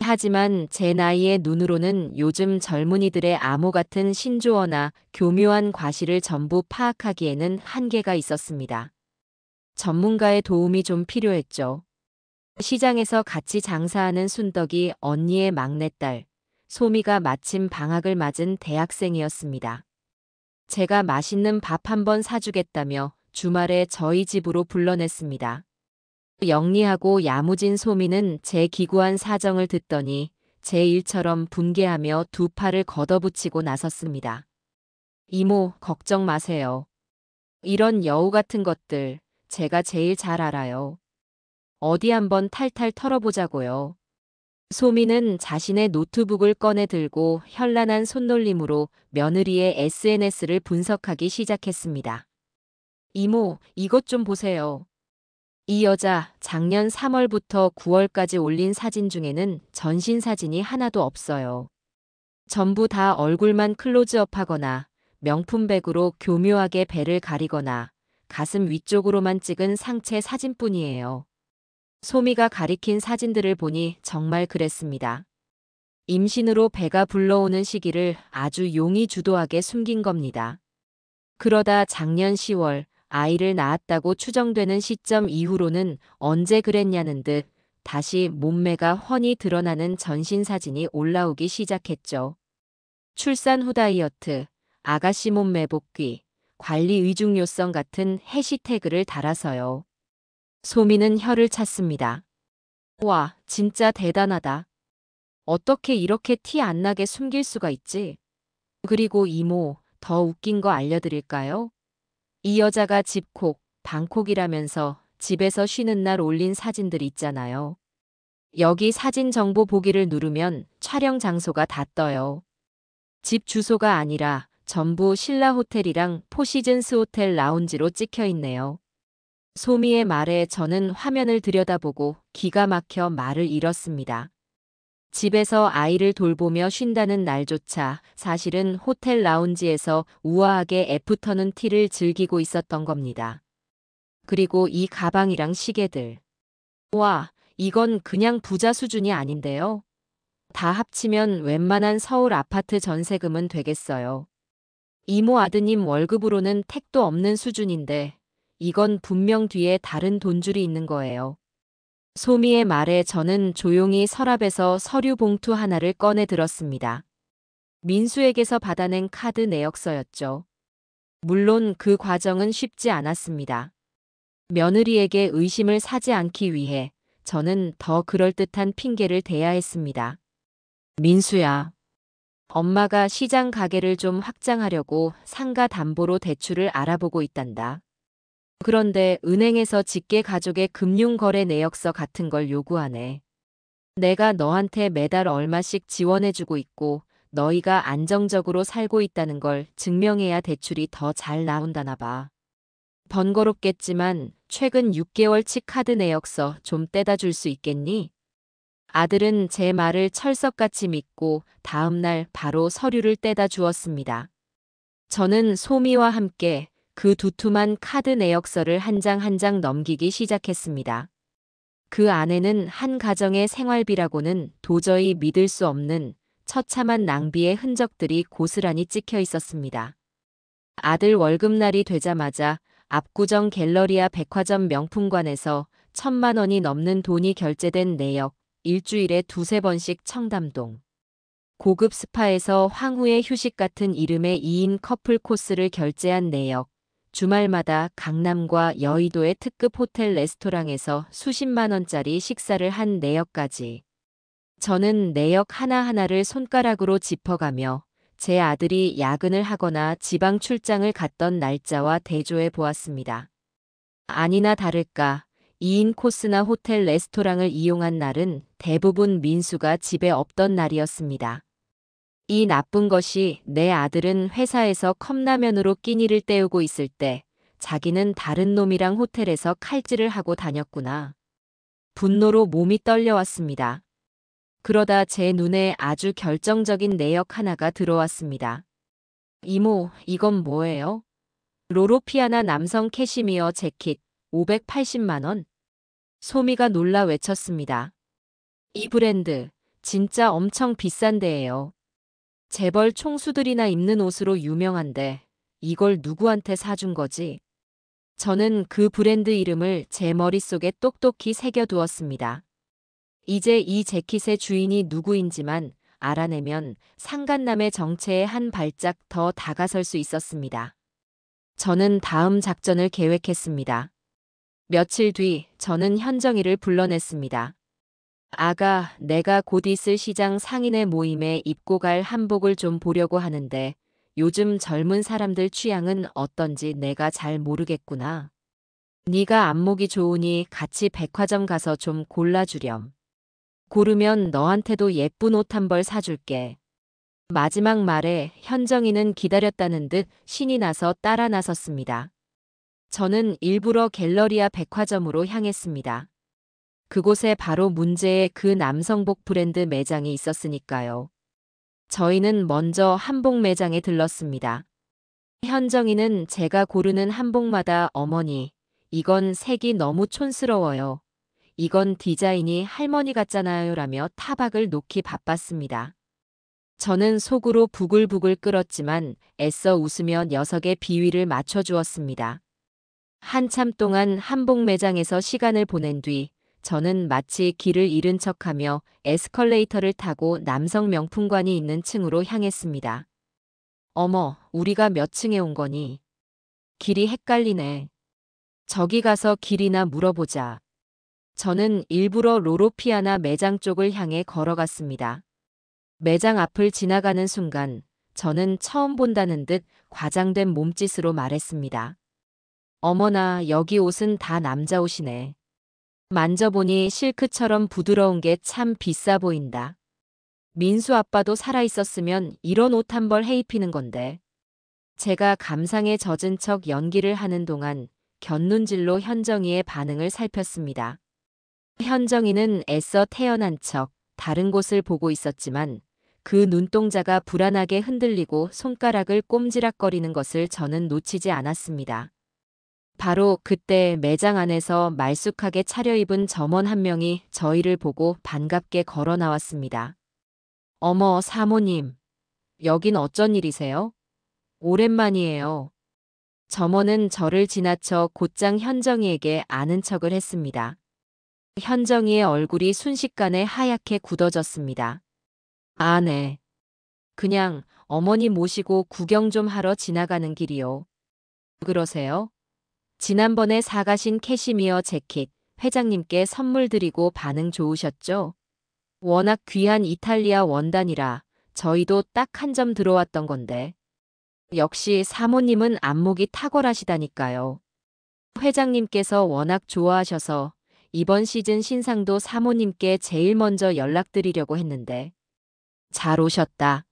하지만 제 나이의 눈으로는 요즘 젊은이들의 암호 같은 신조어나 교묘한 과실을 전부 파악하기에는 한계가 있었습니다. 전문가의 도움이 좀 필요했죠. 시장에서 같이 장사하는 순덕이 언니의 막내딸, 소미가 마침 방학을 맞은 대학생이었습니다. 제가 맛있는 밥 한 번 사주겠다며 주말에 저희 집으로 불러냈습니다. 영리하고 야무진 소미는 제 기구한 사정을 듣더니 제 일처럼 분개하며 두 팔을 걷어붙이고 나섰습니다. 이모, 걱정 마세요. 이런 여우 같은 것들 제가 제일 잘 알아요. 어디 한번 탈탈 털어보자고요. 소미는 자신의 노트북을 꺼내 들고 현란한 손놀림으로 며느리의 SNS를 분석하기 시작했습니다. 이모, 이것 좀 보세요. 이 여자 작년 3월부터 9월까지 올린 사진 중에는 전신 사진이 하나도 없어요. 전부 다 얼굴만 클로즈업하거나 명품백으로 교묘하게 배를 가리거나 가슴 위쪽으로만 찍은 상체 사진뿐이에요. 소미가 가리킨 사진들을 보니 정말 그랬습니다. 임신으로 배가 불러오는 시기를 아주 용의 주도하게 숨긴 겁니다. 그러다 작년 10월 아이를 낳았다고 추정되는 시점 이후로는 언제 그랬냐는 듯 다시 몸매가 훤히 드러나는 전신 사진이 올라오기 시작했죠. 출산 후 다이어트, 아가씨 몸매 복귀, 관리 의중요성 같은 해시태그를 달아서요. 소미는 혀를 찼습니다. 와, 진짜 대단하다. 어떻게 이렇게 티 안 나게 숨길 수가 있지? 그리고 이모, 더 웃긴 거 알려드릴까요? 이 여자가 집콕, 방콕이라면서 집에서 쉬는 날 올린 사진들 있잖아요. 여기 사진 정보 보기를 누르면 촬영 장소가 다 떠요. 집 주소가 아니라 전부 신라 호텔이랑 포시즌스 호텔 라운지로 찍혀 있네요. 소미의 말에 저는 화면을 들여다보고 기가 막혀 말을 잃었습니다. 집에서 아이를 돌보며 쉰다는 날조차 사실은 호텔 라운지에서 우아하게 애프터눈 티를 즐기고 있었던 겁니다. 그리고 이 가방이랑 시계들. 와, 이건 그냥 부자 수준이 아닌데요. 다 합치면 웬만한 서울 아파트 전세금은 되겠어요. 이모 아드님 월급으로는 택도 없는 수준인데 이건 분명 뒤에 다른 돈줄이 있는 거예요. 소미의 말에 저는 조용히 서랍에서 서류 봉투 하나를 꺼내 들었습니다. 민수에게서 받아낸 카드 내역서였죠. 물론 그 과정은 쉽지 않았습니다. 며느리에게 의심을 사지 않기 위해 저는 더 그럴듯한 핑계를 대야 했습니다. 민수야. 엄마가 시장 가게를 좀 확장하려고 상가 담보로 대출을 알아보고 있단다. 그런데 은행에서 직계 가족의 금융거래 내역서 같은 걸 요구하네. 내가 너한테 매달 얼마씩 지원해주고 있고 너희가 안정적으로 살고 있다는 걸 증명해야 대출이 더 잘 나온다나 봐. 번거롭겠지만 최근 6개월치 카드 내역서 좀 떼다 줄 수 있겠니? 아들은 제 말을 철석같이 믿고 다음 날 바로 서류를 떼다 주었습니다. 저는 소미와 함께 그 두툼한 카드 내역서를 한 장 한 장 넘기기 시작했습니다. 그 안에는 한 가정의 생활비라고는 도저히 믿을 수 없는 처참한 낭비의 흔적들이 고스란히 찍혀 있었습니다. 아들 월급날이 되자마자 압구정 갤러리아 백화점 명품관에서 1,000만 원이 넘는 돈이 결제된 내역, 일주일에 두세 번씩 청담동. 고급 스파에서 황후의 휴식 같은 이름의 2인 커플 코스를 결제한 내역, 주말마다 강남과 여의도의 특급 호텔 레스토랑에서 수십만 원짜리 식사를 한 내역까지. 저는 내역 하나하나를 손가락으로 짚어가며 제 아들이 야근을 하거나 지방 출장을 갔던 날짜와 대조해 보았습니다. 아니나 다를까 2인 코스나 호텔 레스토랑을 이용한 날은 대부분 민수가 집에 없던 날이었습니다. 이 나쁜 것이 내 아들은 회사에서 컵라면으로 끼니를 때우고 있을 때 자기는 다른 놈이랑 호텔에서 칼질을 하고 다녔구나. 분노로 몸이 떨려왔습니다. 그러다 제 눈에 아주 결정적인 내역 하나가 들어왔습니다. 이모, 이건 뭐예요? 로로피아나 남성 캐시미어 재킷 580만 원. 소미가 놀라 외쳤습니다. 이 브랜드 진짜 엄청 비싼 데예요. 재벌 총수들이나 입는 옷으로 유명한데 이걸 누구한테 사준 거지? 저는 그 브랜드 이름을 제 머릿속에 똑똑히 새겨두었습니다. 이제 이 재킷의 주인이 누구인지만 알아내면 상간남의 정체에 한 발짝 더 다가설 수 있었습니다. 저는 다음 작전을 계획했습니다. 며칠 뒤 저는 현정이를 불러냈습니다. 아가, 내가 곧 있을 시장 상인회 모임에 입고 갈 한복을 좀 보려고 하는데 요즘 젊은 사람들 취향은 어떤지 내가 잘 모르겠구나. 네가 안목이 좋으니 같이 백화점 가서 좀 골라주렴. 고르면 너한테도 예쁜 옷 한 벌 사줄게. 마지막 말에 현정이는 기다렸다는 듯 신이 나서 따라 나섰습니다. 저는 일부러 갤러리아 백화점으로 향했습니다. 그곳에 바로 문제의 그 남성복 브랜드 매장이 있었으니까요. 저희는 먼저 한복 매장에 들렀습니다. 현정이는 제가 고르는 한복마다 어머니, 이건 색이 너무 촌스러워요. 이건 디자인이 할머니 같잖아요 라며 타박을 놓기 바빴습니다. 저는 속으로 부글부글 끓었지만 애써 웃으며 녀석의 비위를 맞춰주었습니다. 한참 동안 한복 매장에서 시간을 보낸 뒤 저는 마치 길을 잃은 척하며 에스컬레이터를 타고 남성 명품관이 있는 층으로 향했습니다. 어머, 우리가 몇 층에 온 거니? 길이 헷갈리네. 저기 가서 길이나 물어보자. 저는 일부러 로로피아나 매장 쪽을 향해 걸어갔습니다. 매장 앞을 지나가는 순간 저는 처음 본다는 듯 과장된 몸짓으로 말했습니다. 어머나, 여기 옷은 다 남자 옷이네. 만져보니 실크처럼 부드러운 게 참 비싸 보인다. 민수 아빠도 살아있었으면 이런 옷 한 벌 해입히는 건데. 제가 감상에 젖은 척 연기를 하는 동안 곁눈질로 현정이의 반응을 살폈습니다. 현정이는 애써 태연한 척 다른 곳을 보고 있었지만 그 눈동자가 불안하게 흔들리고 손가락을 꼼지락거리는 것을 저는 놓치지 않았습니다. 바로 그때 매장 안에서 말쑥하게 차려입은 점원 한 명이 저희를 보고 반갑게 걸어 나왔습니다. 어머, 사모님. 여긴 어쩐 일이세요? 오랜만이에요. 점원은 저를 지나쳐 곧장 현정이에게 아는 척을 했습니다. 현정이의 얼굴이 순식간에 하얗게 굳어졌습니다. 아, 네. 그냥 어머니 모시고 구경 좀 하러 지나가는 길이요. 그러세요? 지난번에 사가신 캐시미어 재킷 회장님께 선물 드리고 반응 좋으셨죠? 워낙 귀한 이탈리아 원단이라 저희도 딱 한 점 들어왔던 건데. 역시 사모님은 안목이 탁월하시다니까요. 회장님께서 워낙 좋아하셔서 이번 시즌 신상도 사모님께 제일 먼저 연락드리려고 했는데. 잘 오셨다.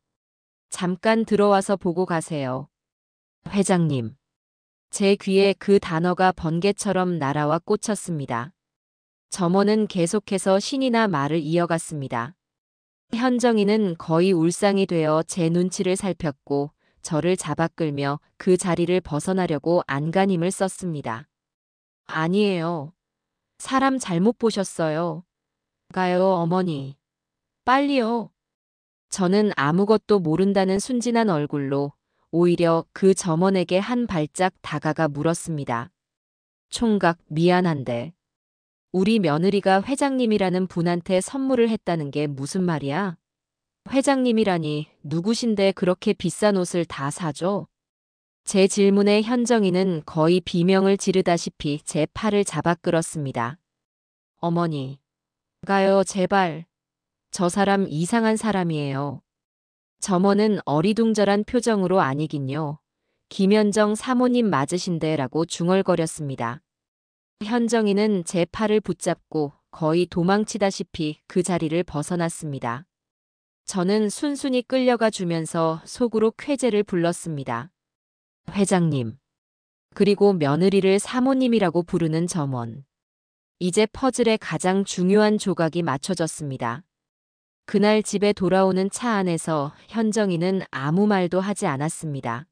잠깐 들어와서 보고 가세요. 회장님. 제 귀에 그 단어가 번개처럼 날아와 꽂혔습니다. 점원은 계속해서 신이 나 말을 이어갔습니다. 현정이는 거의 울상이 되어 제 눈치를 살폈고 저를 잡아 끌며 그 자리를 벗어나려고 안간힘을 썼습니다. 아니에요. 사람 잘못 보셨어요. 가요, 어머니. 빨리요. 저는 아무것도 모른다는 순진한 얼굴로 오히려 그 점원에게 한 발짝 다가가 물었습니다. 총각, 미안한데. 우리 며느리가 회장님이라는 분한테 선물을 했다는 게 무슨 말이야? 회장님이라니 누구신데 그렇게 비싼 옷을 다 사줘? 제 질문에 현정이는 거의 비명을 지르다시피 제 팔을 잡아 끌었습니다. 어머니. 가요, 제발. 저 사람 이상한 사람이에요. 점원은 어리둥절한 표정으로 아니긴요. 김현정 사모님 맞으신데 라고 중얼거렸습니다. 현정이는 제 팔을 붙잡고 거의 도망치다시피 그 자리를 벗어났습니다. 저는 순순히 끌려가 주면서 속으로 쾌재를 불렀습니다. 회장님. 그리고 며느리를 사모님이라고 부르는 점원. 이제 퍼즐의 가장 중요한 조각이 맞춰졌습니다. 그날 집에 돌아오는 차 안에서 현정이는 아무 말도 하지 않았습니다.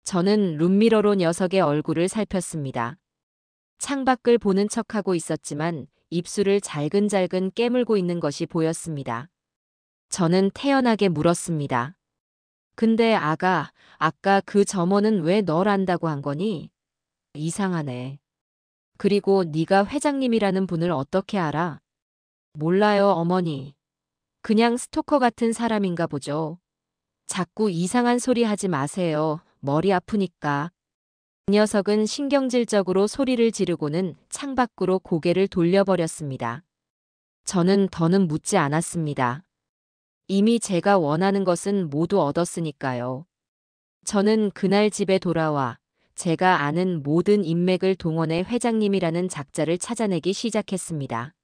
저는 룸미러로 녀석의 얼굴을 살폈습니다. 창밖을 보는 척하고 있었지만 입술을 잘근잘근 깨물고 있는 것이 보였습니다. 저는 태연하게 물었습니다. 근데 아가, 아까 그 점원은 왜 널 안다고 한 거니? 이상하네. 그리고 네가 회장님이라는 분을 어떻게 알아? 몰라요, 어머니. 그냥 스토커 같은 사람인가 보죠. 자꾸 이상한 소리 하지 마세요. 머리 아프니까. 그 녀석은 신경질적으로 소리를 지르고는 창밖으로 고개를 돌려버렸습니다. 저는 더는 묻지 않았습니다. 이미 제가 원하는 것은 모두 얻었으니까요. 저는 그날 집에 돌아와 제가 아는 모든 인맥을 동원해 회장님이라는 작자를 찾아내기 시작했습니다.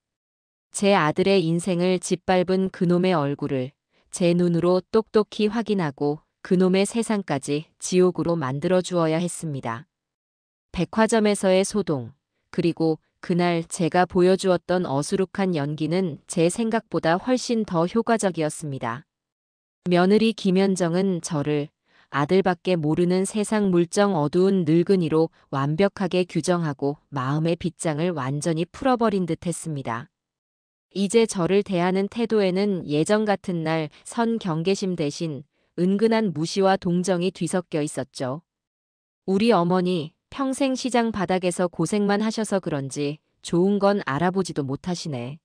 제 아들의 인생을 짓밟은 그놈의 얼굴을 제 눈으로 똑똑히 확인하고 그놈의 세상까지 지옥으로 만들어 주어야 했습니다. 백화점에서의 소동, 그리고 그날 제가 보여주었던 어수룩한 연기는 제 생각보다 훨씬 더 효과적이었습니다. 며느리 김현정은 저를 아들밖에 모르는 세상 물정 어두운 늙은이로 완벽하게 규정하고 마음의 빗장을 완전히 풀어버린 듯 했습니다. 이제 저를 대하는 태도에는 예전 같은 날 선 경계심 대신 은근한 무시와 동정이 뒤섞여 있었죠. 우리 어머니 평생 시장 바닥에서 고생만 하셔서 그런지 좋은 건 알아보지도 못하시네.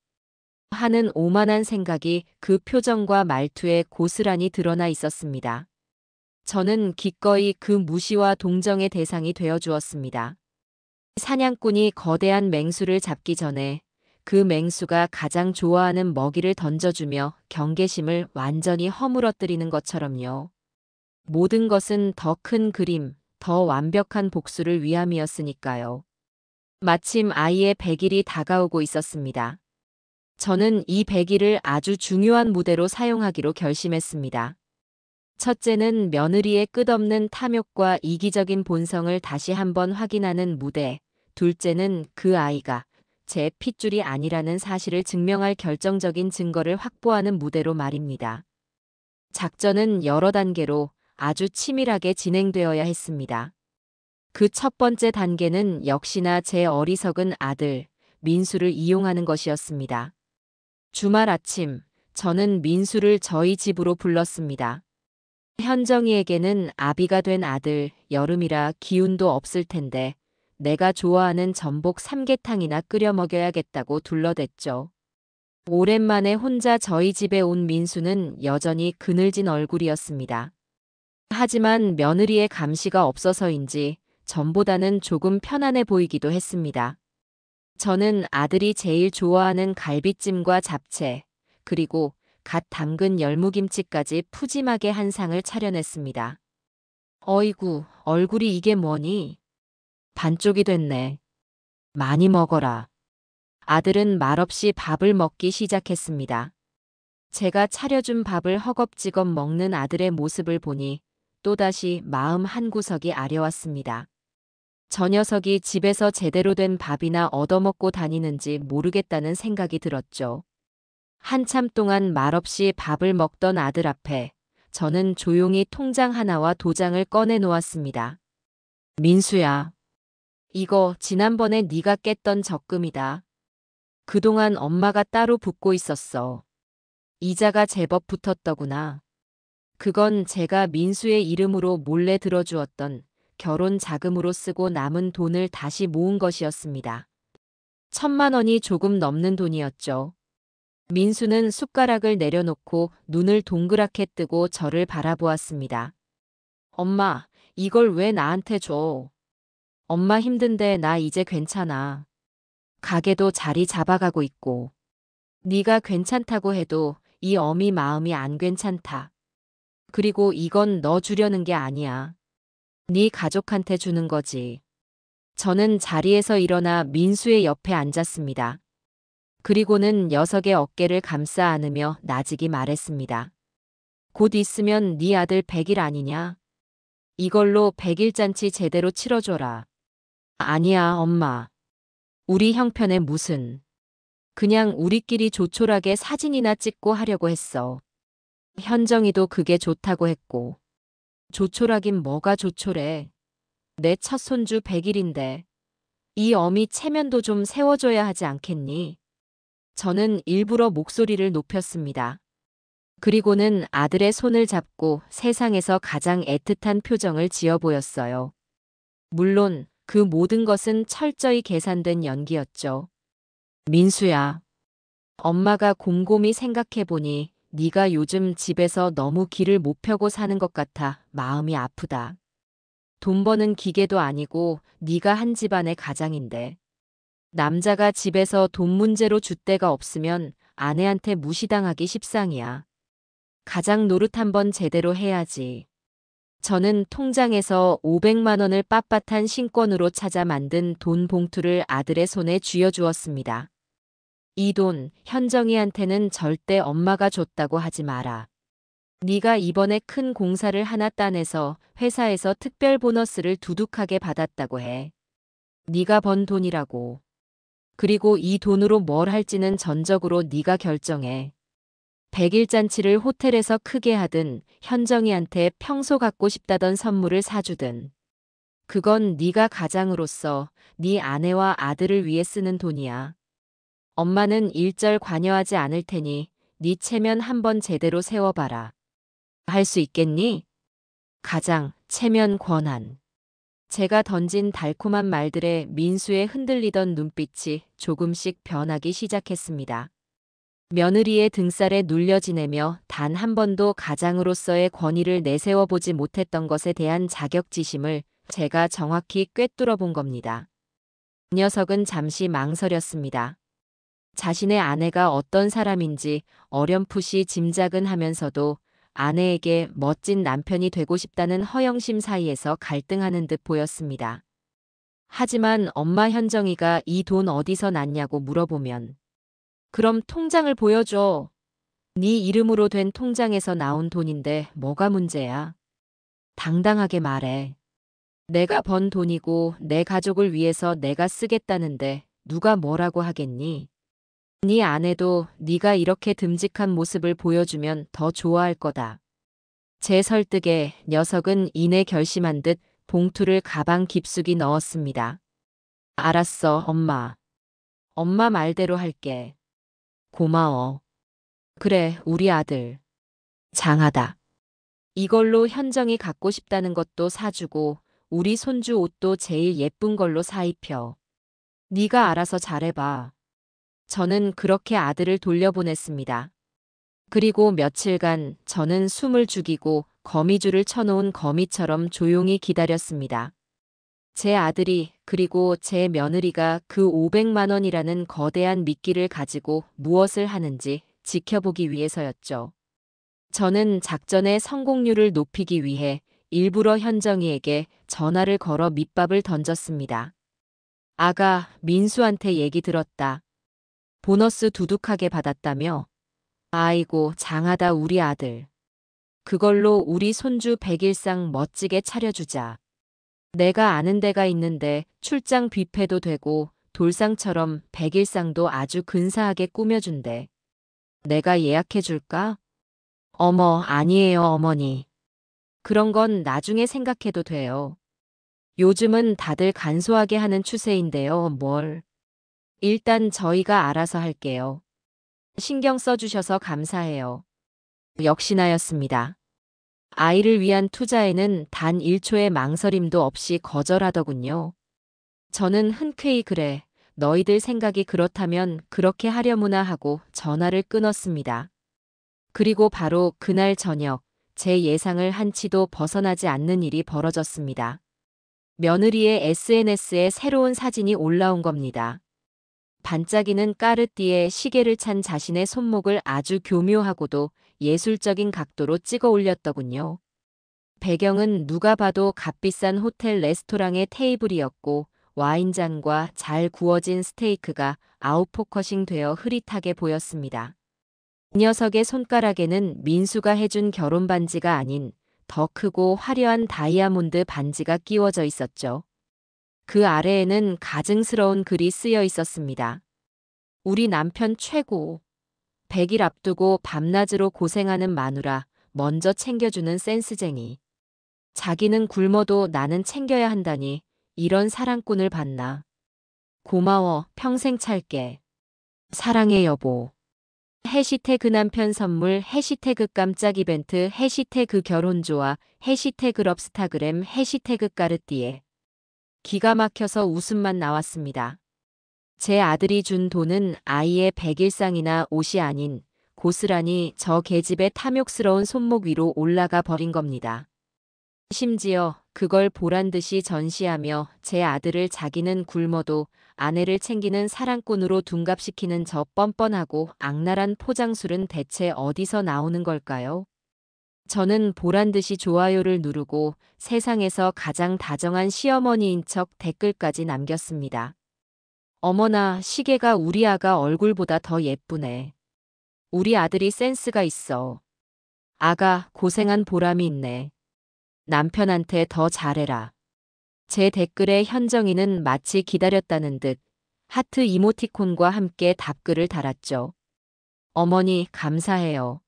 하는 오만한 생각이 그 표정과 말투에 고스란히 드러나 있었습니다. 저는 기꺼이 그 무시와 동정의 대상이 되어 주었습니다. 사냥꾼이 거대한 맹수를 잡기 전에 그 맹수가 가장 좋아하는 먹이를 던져주며 경계심을 완전히 허물어뜨리는 것처럼요. 모든 것은 더 큰 그림, 더 완벽한 복수를 위함이었으니까요. 마침 아이의 100일이 다가오고 있었습니다. 저는 이 100일을 아주 중요한 무대로 사용하기로 결심했습니다. 첫째는 며느리의 끝없는 탐욕과 이기적인 본성을 다시 한번 확인하는 무대, 둘째는 그 아이가 제 핏줄이 아니라는 사실을 증명할 결정적인 증거를 확보하는 무대로 말입니다. 작전은 여러 단계로 아주 치밀하게 진행되어야 했습니다. 그 첫 번째 단계는 역시나 제 어리석은 아들, 민수를 이용하는 것이었습니다. 주말 아침, 저는 민수를 저희 집으로 불렀습니다. 현정이에게는 아비가 된 아들, 여름이라 기운도 없을 텐데 내가 좋아하는 전복 삼계탕이나 끓여 먹여야겠다고 둘러댔죠. 오랜만에 혼자 저희 집에 온 민수는 여전히 그늘진 얼굴이었습니다. 하지만 며느리의 감시가 없어서인지 전보다는 조금 편안해 보이기도 했습니다. 저는 아들이 제일 좋아하는 갈비찜과 잡채, 그리고 갓 담근 열무김치까지 푸짐하게 한 상을 차려냈습니다. 어이구, 얼굴이 이게 뭐니? 반쪽이 됐네. 많이 먹어라. 아들은 말없이 밥을 먹기 시작했습니다. 제가 차려준 밥을 허겁지겁 먹는 아들의 모습을 보니 또다시 마음 한구석이 아려왔습니다. 저 녀석이 집에서 제대로 된 밥이나 얻어먹고 다니는지 모르겠다는 생각이 들었죠. 한참 동안 말없이 밥을 먹던 아들 앞에 저는 조용히 통장 하나와 도장을 꺼내 놓았습니다. 민수야, 이거 지난번에 네가 깼던 적금이다. 그동안 엄마가 따로 붓고 있었어. 이자가 제법 붙었더구나. 그건 제가 민수의 이름으로 몰래 들어주었던 결혼 자금으로 쓰고 남은 돈을 다시 모은 것이었습니다. 1,000만 원이 조금 넘는 돈이었죠. 민수는 숟가락을 내려놓고 눈을 동그랗게 뜨고 저를 바라보았습니다. 엄마, 이걸 왜 나한테 줘? 엄마 힘든데 나 이제 괜찮아. 가게도 자리 잡아가고 있고. 네가 괜찮다고 해도 이 어미 마음이 안 괜찮다. 그리고 이건 너 주려는 게 아니야. 네 가족한테 주는 거지. 저는 자리에서 일어나 민수의 옆에 앉았습니다. 그리고는 녀석의 어깨를 감싸 안으며 나직이 말했습니다. 곧 있으면 네 아들 100일 아니냐? 이걸로 100일 잔치 제대로 치러줘라. 아니야, 엄마. 우리 형편에 무슨. 그냥 우리끼리 조촐하게 사진이나 찍고 하려고 했어. 현정이도 그게 좋다고 했고. 조촐하긴 뭐가 조촐해. 내 첫 손주 100일인데. 이 어미 체면도 좀 세워줘야 하지 않겠니? 저는 일부러 목소리를 높였습니다. 그리고는 아들의 손을 잡고 세상에서 가장 애틋한 표정을 지어 보였어요. 물론 그 모든 것은 철저히 계산된 연기였죠. 민수야, 엄마가 곰곰이 생각해보니 네가 요즘 집에서 너무 기를 못 펴고 사는 것 같아 마음이 아프다. 돈 버는 기계도 아니고 네가 한 집안의 가장인데. 남자가 집에서 돈 문제로 줏대가 없으면 아내한테 무시당하기 십상이야. 가장 노릇 한번 제대로 해야지. 저는 통장에서 500만 원을 빳빳한 신권으로 찾아 만든 돈 봉투를 아들의 손에 쥐어주었습니다. 이 돈 현정이한테는 절대 엄마가 줬다고 하지 마라. 네가 이번에 큰 공사를 하나 따내서 회사에서 특별 보너스를 두둑하게 받았다고 해. 네가 번 돈이라고. 그리고 이 돈으로 뭘 할지는 전적으로 네가 결정해. 100일 잔치를 호텔에서 크게 하든 현정이한테 평소 갖고 싶다던 선물을 사주든. 그건 네가 가장으로서 네 아내와 아들을 위해 쓰는 돈이야. 엄마는 일절 관여하지 않을 테니 네 체면 한번 제대로 세워봐라. 할 수 있겠니? 가장, 체면, 권한. 제가 던진 달콤한 말들에 민수의 흔들리던 눈빛이 조금씩 변하기 시작했습니다. 며느리의 등살에 눌려 지내며 단 한 번도 가장으로서의 권위를 내세워보지 못했던 것에 대한 자격지심을 제가 정확히 꿰뚫어 본 겁니다. 녀석은 잠시 망설였습니다. 자신의 아내가 어떤 사람인지 어렴풋이 짐작은 하면서도 아내에게 멋진 남편이 되고 싶다는 허영심 사이에서 갈등하는 듯 보였습니다. 하지만 엄마 현정이가 이 돈 어디서 났냐고 물어보면 그럼 통장을 보여줘. 네 이름으로 된 통장에서 나온 돈인데 뭐가 문제야? 당당하게 말해. 내가 번 돈이고 내 가족을 위해서 내가 쓰겠다는데 누가 뭐라고 하겠니? 네 아내도 네가 이렇게 듬직한 모습을 보여주면 더 좋아할 거다. 제 설득에 녀석은 이내 결심한 듯 봉투를 가방 깊숙이 넣었습니다. 알았어, 엄마. 엄마 말대로 할게. 고마워. 그래, 우리 아들. 장하다. 이걸로 현정이 갖고 싶다는 것도 사주고 우리 손주 옷도 제일 예쁜 걸로 사입혀. 네가 알아서 잘해봐. 저는 그렇게 아들을 돌려보냈습니다. 그리고 며칠간 저는 숨을 죽이고 거미줄을 쳐놓은 거미처럼 조용히 기다렸습니다. 제 아들이 그리고 제 며느리가 그 500만 원이라는 거대한 미끼를 가지고 무엇을 하는지 지켜보기 위해서였죠. 저는 작전의 성공률을 높이기 위해 일부러 현정이에게 전화를 걸어 밑밥을 던졌습니다. 아가, 민수한테 얘기 들었다. 보너스 두둑하게 받았다며? 아이고, 장하다 우리 아들. 그걸로 우리 손주 백일상 멋지게 차려주자. 내가 아는 데가 있는데 출장 뷔페도 되고 돌상처럼 백일상도 아주 근사하게 꾸며준대. 내가 예약해줄까? 어머, 아니에요, 어머니. 그런 건 나중에 생각해도 돼요. 요즘은 다들 간소하게 하는 추세인데요, 뭘. 일단 저희가 알아서 할게요. 신경 써주셔서 감사해요. 역시나였습니다. 아이를 위한 투자에는 단 1초의 망설임도 없이 거절하더군요. 저는 흔쾌히 그래, 너희들 생각이 그렇다면 그렇게 하려무나 하고 전화를 끊었습니다. 그리고 바로 그날 저녁, 제 예상을 한치도 벗어나지 않는 일이 벌어졌습니다. 며느리의 SNS에 새로운 사진이 올라온 겁니다. 반짝이는 까르띠에 시계를 찬 자신의 손목을 아주 교묘하고도 예술적인 각도로 찍어 올렸더군요. 배경은 누가 봐도 값비싼 호텔 레스토랑의 테이블이었고 와인잔과 잘 구워진 스테이크가 아웃포커싱 되어 흐릿하게 보였습니다. 이 녀석의 손가락에는 민수가 해준 결혼 반지가 아닌 더 크고 화려한 다이아몬드 반지가 끼워져 있었죠. 그 아래에는 가증스러운 글이 쓰여 있었습니다. 우리 남편 최고. 100일 앞두고 밤낮으로 고생하는 마누라, 먼저 챙겨주는 센스쟁이. 자기는 굶어도 나는 챙겨야 한다니 이런 사랑꾼을 봤나. 고마워, 평생 찰게. 사랑해 여보. 해시태그 남편 선물, 해시태그 깜짝 이벤트, 해시태그 결혼 좋아, 해시태그 럽스타그램, 해시태그 까르띠에. 기가 막혀서 웃음만 나왔습니다. 제 아들이 준 돈은 아이의 백일상이나 옷이 아닌 고스란히 저 계집의 탐욕스러운 손목 위로 올라가 버린 겁니다. 심지어 그걸 보란듯이 전시하며 제 아들을 자기는 굶어도 아내를 챙기는 사랑꾼으로 둔갑시키는 저 뻔뻔하고 악랄한 포장술은 대체 어디서 나오는 걸까요? 저는 보란듯이 좋아요를 누르고 세상에서 가장 다정한 시어머니인 척 댓글까지 남겼습니다. 어머나, 시계가 우리 아가 얼굴보다 더 예쁘네. 우리 아들이 센스가 있어. 아가, 고생한 보람이 있네. 남편한테 더 잘해라. 제 댓글에 현정이는 마치 기다렸다는 듯 하트 이모티콘과 함께 답글을 달았죠. 어머니, 감사해요.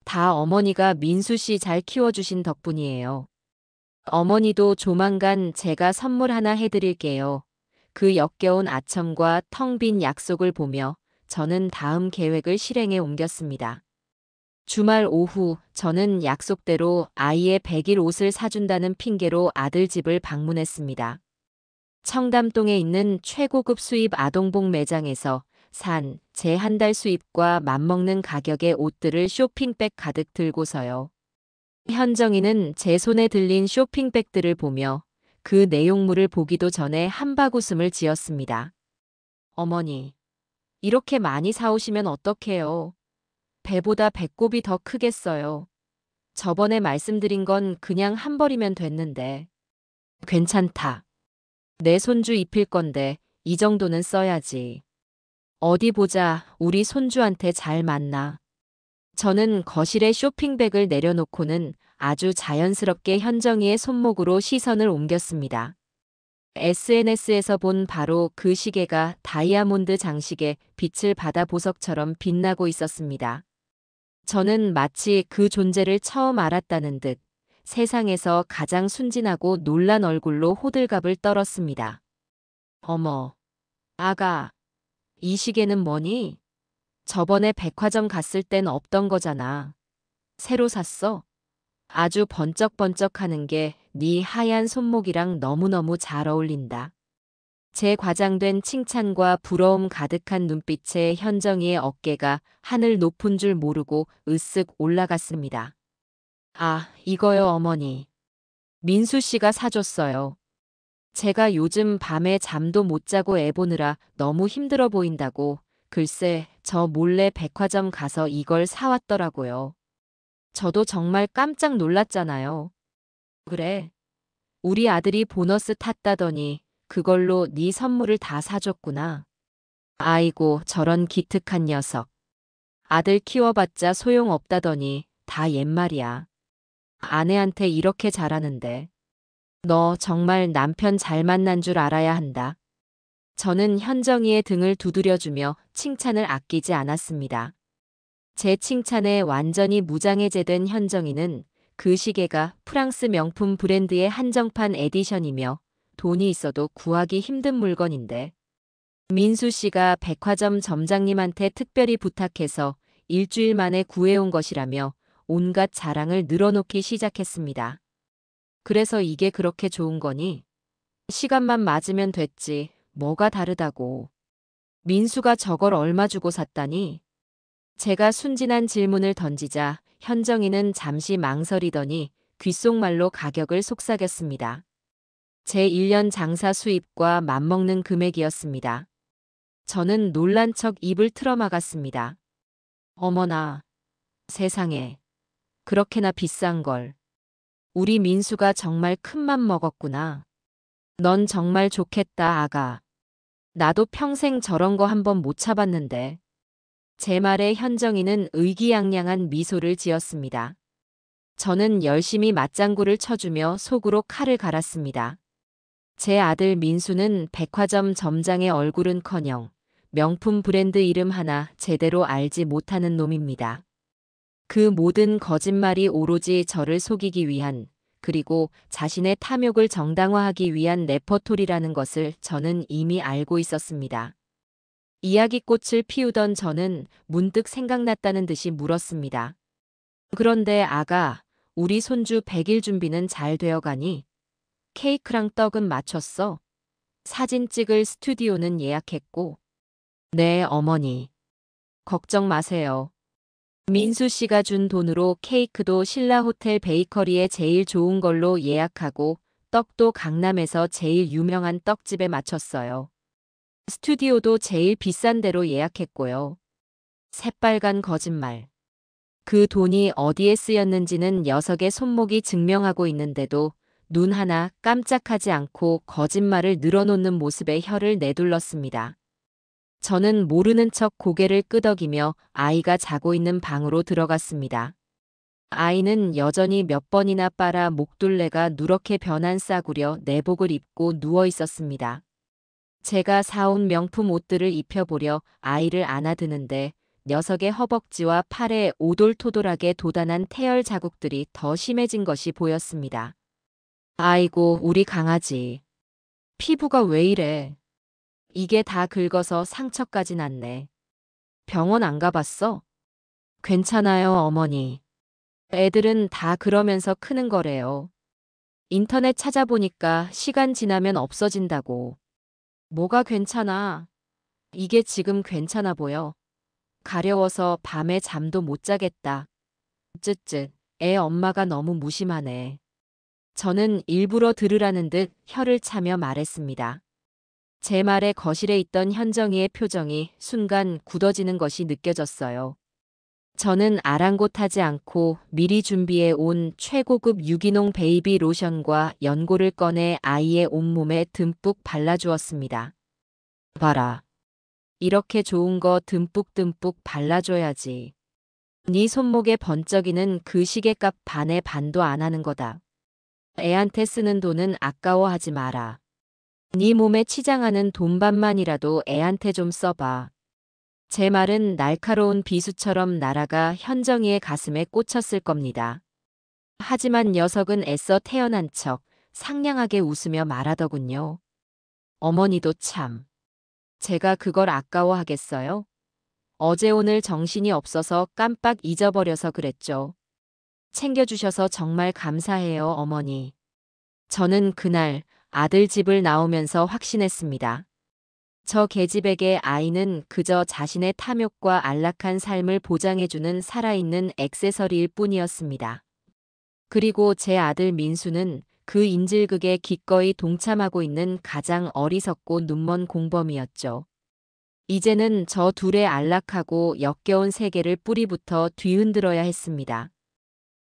다 어머니가 민수 씨 잘 키워주신 덕분이에요. 어머니도 조만간 제가 선물 하나 해드릴게요. 그 역겨운 아첨과 텅 빈 약속을 보며 저는 다음 계획을 실행에 옮겼습니다. 주말 오후 저는 약속대로 아이의 100일 옷을 사준다는 핑계로 아들 집을 방문했습니다. 청담동에 있는 최고급 수입 아동복 매장에서 산 제 한 달 수입과 맞먹는 가격의 옷들을 쇼핑백 가득 들고서요. 현정이는 제 손에 들린 쇼핑백들을 보며 그 내용물을 보기도 전에 한바구음을 지었습니다. 어머니, 이렇게 많이 사오시면 어떡해요? 배보다 배꼽이 더 크겠어요. 저번에 말씀드린 건 그냥 한 벌이면 됐는데. 괜찮다. 내 손주 입힐 건데 이 정도는 써야지. 어디 보자, 우리 손주한테 잘 맞나. 저는 거실에 쇼핑백을 내려놓고는 아주 자연스럽게 현정이의 손목으로 시선을 옮겼습니다. SNS에서 본 바로 그 시계가 다이아몬드 장식에 빛을 받아 보석처럼 빛나고 있었습니다. 저는 마치 그 존재를 처음 알았다는 듯 세상에서 가장 순진하고 놀란 얼굴로 호들갑을 떨었습니다. 어머, 아가, 이 시계는 뭐니? 저번에 백화점 갔을 땐 없던 거잖아. 새로 샀어? 아주 번쩍번쩍하는 게 네 하얀 손목이랑 너무너무 잘 어울린다. 제 과장된 칭찬과 부러움 가득한 눈빛에 현정이의 어깨가 하늘 높은 줄 모르고 으쓱 올라갔습니다. 아, 이거요, 어머니. 민수 씨가 사줬어요. 제가 요즘 밤에 잠도 못 자고 애 보느라 너무 힘들어 보인다고 글쎄 저 몰래 백화점 가서 이걸 사왔더라고요. 저도 정말 깜짝 놀랐잖아요. 그래. 우리 아들이 보너스 탔다더니 그걸로 네 선물을 다 사줬구나. 아이고 저런 기특한 녀석. 아들 키워봤자 소용없다더니 다 옛말이야. 아내한테 이렇게 잘하는데. 너 정말 남편 잘 만난 줄 알아야 한다. 저는 현정이의 등을 두드려주며 칭찬을 아끼지 않았습니다. 제 칭찬에 완전히 무장해제된 현정이는 그 시계가 프랑스 명품 브랜드의 한정판 에디션이며 돈이 있어도 구하기 힘든 물건인데 민수 씨가 백화점 점장님한테 특별히 부탁해서 일주일 만에 구해온 것이라며 온갖 자랑을 늘어놓기 시작했습니다. 그래서 이게 그렇게 좋은 거니? 시간만 맞으면 됐지. 뭐가 다르다고. 민수가 저걸 얼마 주고 샀다니? 제가 순진한 질문을 던지자 현정이는 잠시 망설이더니 귓속말로 가격을 속삭였습니다. 제 1년 장사 수입과 맞먹는 금액이었습니다. 저는 놀란 척 입을 틀어막았습니다. 어머나, 세상에, 그렇게나 비싼 걸. 우리 민수가 정말 큰맘 먹었구나. 넌 정말 좋겠다, 아가. 나도 평생 저런 거 한번 못 차봤는데. 제 말에 현정이는 의기양양한 미소를 지었습니다. 저는 열심히 맞장구를 쳐주며 속으로 칼을 갈았습니다. 제 아들 민수는 백화점 점장의 얼굴은커녕 명품 브랜드 이름 하나 제대로 알지 못하는 놈입니다. 그 모든 거짓말이 오로지 저를 속이기 위한 그리고 자신의 탐욕을 정당화하기 위한 레퍼토리라는 것을 저는 이미 알고 있었습니다. 이야기꽃을 피우던 저는 문득 생각났다는 듯이 물었습니다. 그런데 아가, 우리 손주 100일 준비는 잘 되어가니? 케이크랑 떡은 맞췄어? 사진 찍을 스튜디오는 예약했고. 네, 어머니. 걱정 마세요. 민수 씨가 준 돈으로 케이크도 신라호텔 베이커리에 제일 좋은 걸로 예약하고 떡도 강남에서 제일 유명한 떡집에 맞췄어요. 스튜디오도 제일 비싼 데로 예약했고요. 새빨간 거짓말. 그 돈이 어디에 쓰였는지는 녀석의 손목이 증명하고 있는데도 눈 하나 깜짝하지 않고 거짓말을 늘어놓는 모습에 혀를 내둘렀습니다. 저는 모르는 척 고개를 끄덕이며 아이가 자고 있는 방으로 들어갔습니다. 아이는 여전히 몇 번이나 빨아 목둘레가 누렇게 변한 싸구려 내복을 입고 누워 있었습니다. 제가 사온 명품 옷들을 입혀보려 아이를 안아드는데 녀석의 허벅지와 팔에 오돌토돌하게 돋아난 태열 자국들이 더 심해진 것이 보였습니다. 아이고, 우리 강아지. 피부가 왜 이래? 이게 다 긁어서 상처까지 났네. 병원 안 가봤어? 괜찮아요, 어머니. 애들은 다 그러면서 크는 거래요. 인터넷 찾아보니까 시간 지나면 없어진다고. 뭐가 괜찮아? 이게 지금 괜찮아 보여. 가려워서 밤에 잠도 못 자겠다. 쯧쯧, 애 엄마가 너무 무심하네. 저는 일부러 들으라는 듯 혀를 차며 말했습니다. 제 말에 거실에 있던 현정이의 표정이 순간 굳어지는 것이 느껴졌어요. 저는 아랑곳하지 않고 미리 준비해 온 최고급 유기농 베이비 로션과 연고를 꺼내 아이의 온몸에 듬뿍 발라주었습니다. 봐라. 이렇게 좋은 거 듬뿍듬뿍 발라줘야지. 네 손목에 번쩍이는 그 시계값 반의 반도 안 하는 거다. 애한테 쓰는 돈은 아까워하지 마라. 네 몸에 치장하는 돈반만이라도 애한테 좀 써봐. 제 말은 날카로운 비수처럼 날아가 현정이의 가슴에 꽂혔을 겁니다. 하지만 녀석은 애써 태어난 척 상냥하게 웃으며 말하더군요. 어머니도 참. 제가 그걸 아까워하겠어요? 어제 오늘 정신이 없어서 깜빡 잊어버려서 그랬죠. 챙겨주셔서 정말 감사해요, 어머니. 저는 그날 아들 집을 나오면서 확신했습니다. 저 계집애의 아이는 그저 자신의 탐욕과 안락한 삶을 보장해주는 살아있는 액세서리일 뿐이었습니다. 그리고 제 아들 민수는 그 인질극에 기꺼이 동참하고 있는 가장 어리석고 눈먼 공범이었죠. 이제는 저 둘의 안락하고 역겨운 세계를 뿌리부터 뒤흔들어야 했습니다.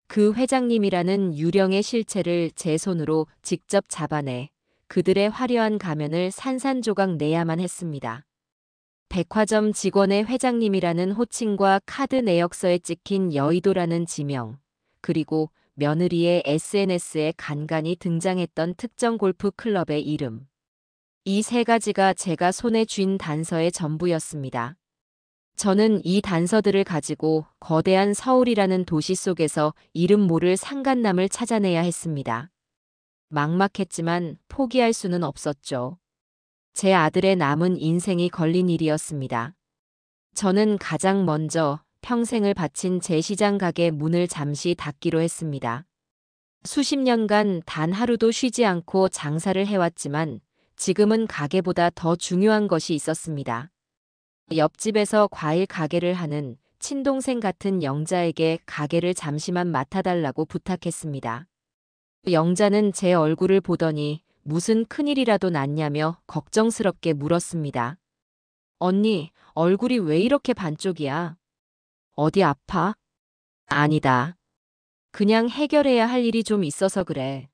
그 회장님이라는 유령의 실체를 제 손으로 직접 잡아내 그들의 화려한 가면을 산산조각 내야만 했습니다. 백화점 직원의 회장님이라는 호칭과 카드 내역서에 찍힌 여의도라는 지명, 그리고 며느리의 SNS에 간간히 등장했던 특정 골프 클럽의 이름. 이 세 가지가 제가 손에 쥔 단서의 전부였습니다. 저는 이 단서들을 가지고 거대한 서울이라는 도시 속에서 이름 모를 상간남을 찾아내야 했습니다. 막막했지만 포기할 수는 없었죠. 제 아들의 남은 인생이 걸린 일이었습니다. 저는 가장 먼저 평생을 바친 제 시장 가게 문을 잠시 닫기로 했습니다. 수십 년간 단 하루도 쉬지 않고 장사를 해왔지만 지금은 가게보다 더 중요한 것이 있었습니다. 옆집에서 과일 가게를 하는 친동생 같은 영자에게 가게를 잠시만 맡아달라고 부탁했습니다. 영자는 제 얼굴을 보더니 무슨 큰일이라도 났냐며 걱정스럽게 물었습니다. 언니, 얼굴이 왜 이렇게 반쪽이야? 어디 아파? 아니다. 그냥 해결해야 할 일이 좀 있어서 그래.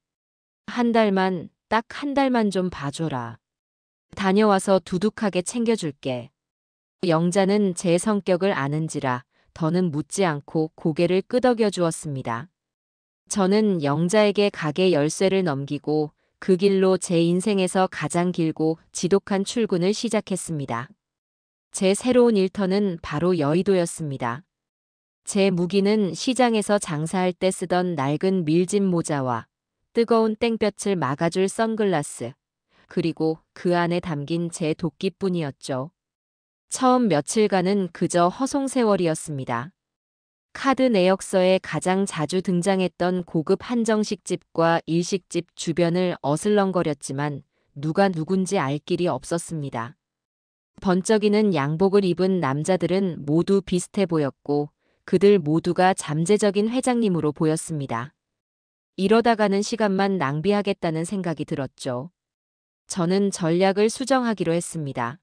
한 달만, 딱 한 달만 좀 봐줘라. 다녀와서 두둑하게 챙겨줄게. 영자는 제 성격을 아는지라 더는 묻지 않고 고개를 끄덕여 주었습니다. 저는 영자에게 가게 열쇠를 넘기고 그 길로 제 인생에서 가장 길고 지독한 출근을 시작했습니다. 제 새로운 일터는 바로 여의도였습니다. 제 무기는 시장에서 장사할 때 쓰던 낡은 밀짚 모자와 뜨거운 땡볕을 막아줄 선글라스, 그리고 그 안에 담긴 제 도끼뿐이었죠. 처음 며칠간은 그저 허송세월이었습니다. 카드 내역서에 가장 자주 등장했던 고급 한정식집과 일식집 주변을 어슬렁거렸지만 누가 누군지 알 길이 없었습니다. 번쩍이는 양복을 입은 남자들은 모두 비슷해 보였고 그들 모두가 잠재적인 회장님으로 보였습니다. 이러다가는 시간만 낭비하겠다는 생각이 들었죠. 저는 전략을 수정하기로 했습니다.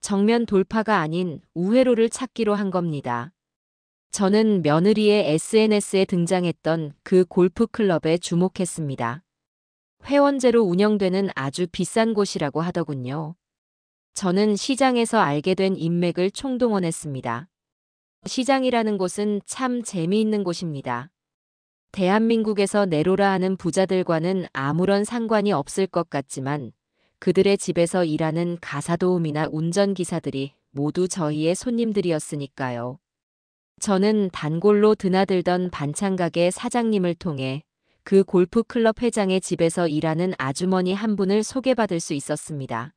정면 돌파가 아닌 우회로를 찾기로 한 겁니다. 저는 며느리의 SNS에 등장했던 그 골프 클럽에 주목했습니다. 회원제로 운영되는 아주 비싼 곳이라고 하더군요. 저는 시장에서 알게 된 인맥을 총동원했습니다. 시장이라는 곳은 참 재미있는 곳입니다. 대한민국에서 내로라 하는 부자들과는 아무런 상관이 없을 것 같지만 그들의 집에서 일하는 가사도우미나 운전기사들이 모두 저희의 손님들이었으니까요. 저는 단골로 드나들던 반찬가게 사장님을 통해 그 골프클럽 회장의 집에서 일하는 아주머니 한 분을 소개받을 수 있었습니다.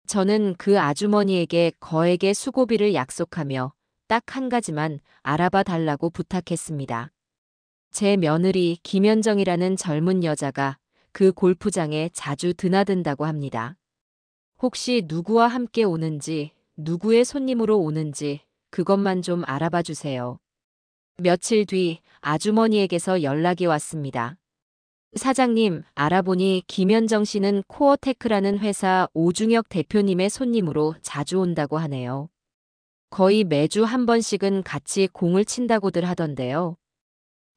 저는 그 아주머니에게 거액의 수고비를 약속하며 딱 한 가지만 알아봐 달라고 부탁했습니다. 제 며느리 김연정이라는 젊은 여자가 그 골프장에 자주 드나든다고 합니다. 혹시 누구와 함께 오는지, 누구의 손님으로 오는지 그것만 좀 알아봐 주세요. 며칠 뒤 아주머니에게서 연락이 왔습니다. 사장님, 알아보니 김연정 씨는 코어테크라는 회사 오중혁 대표님의 손님으로 자주 온다고 하네요. 거의 매주 한 번씩은 같이 공을 친다고들 하던데요.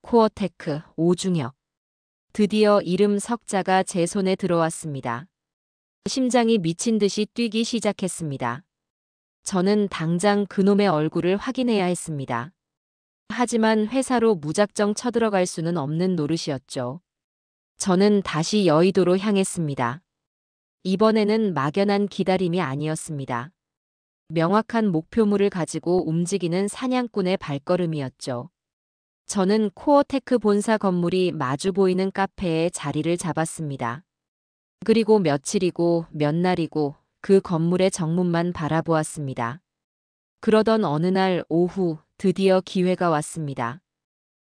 코어테크, 오중혁. 드디어 이름 석자가 제 손에 들어왔습니다. 심장이 미친 듯이 뛰기 시작했습니다. 저는 당장 그놈의 얼굴을 확인해야 했습니다. 하지만 회사로 무작정 쳐들어갈 수는 없는 노릇이었죠. 저는 다시 여의도로 향했습니다. 이번에는 막연한 기다림이 아니었습니다. 명확한 목표물을 가지고 움직이는 사냥꾼의 발걸음이었죠. 저는 코어테크 본사 건물이 마주 보이는 카페에 자리를 잡았습니다. 그리고 며칠이고 몇 날이고 그 건물의 정문만 바라보았습니다. 그러던 어느 날 오후 드디어 기회가 왔습니다.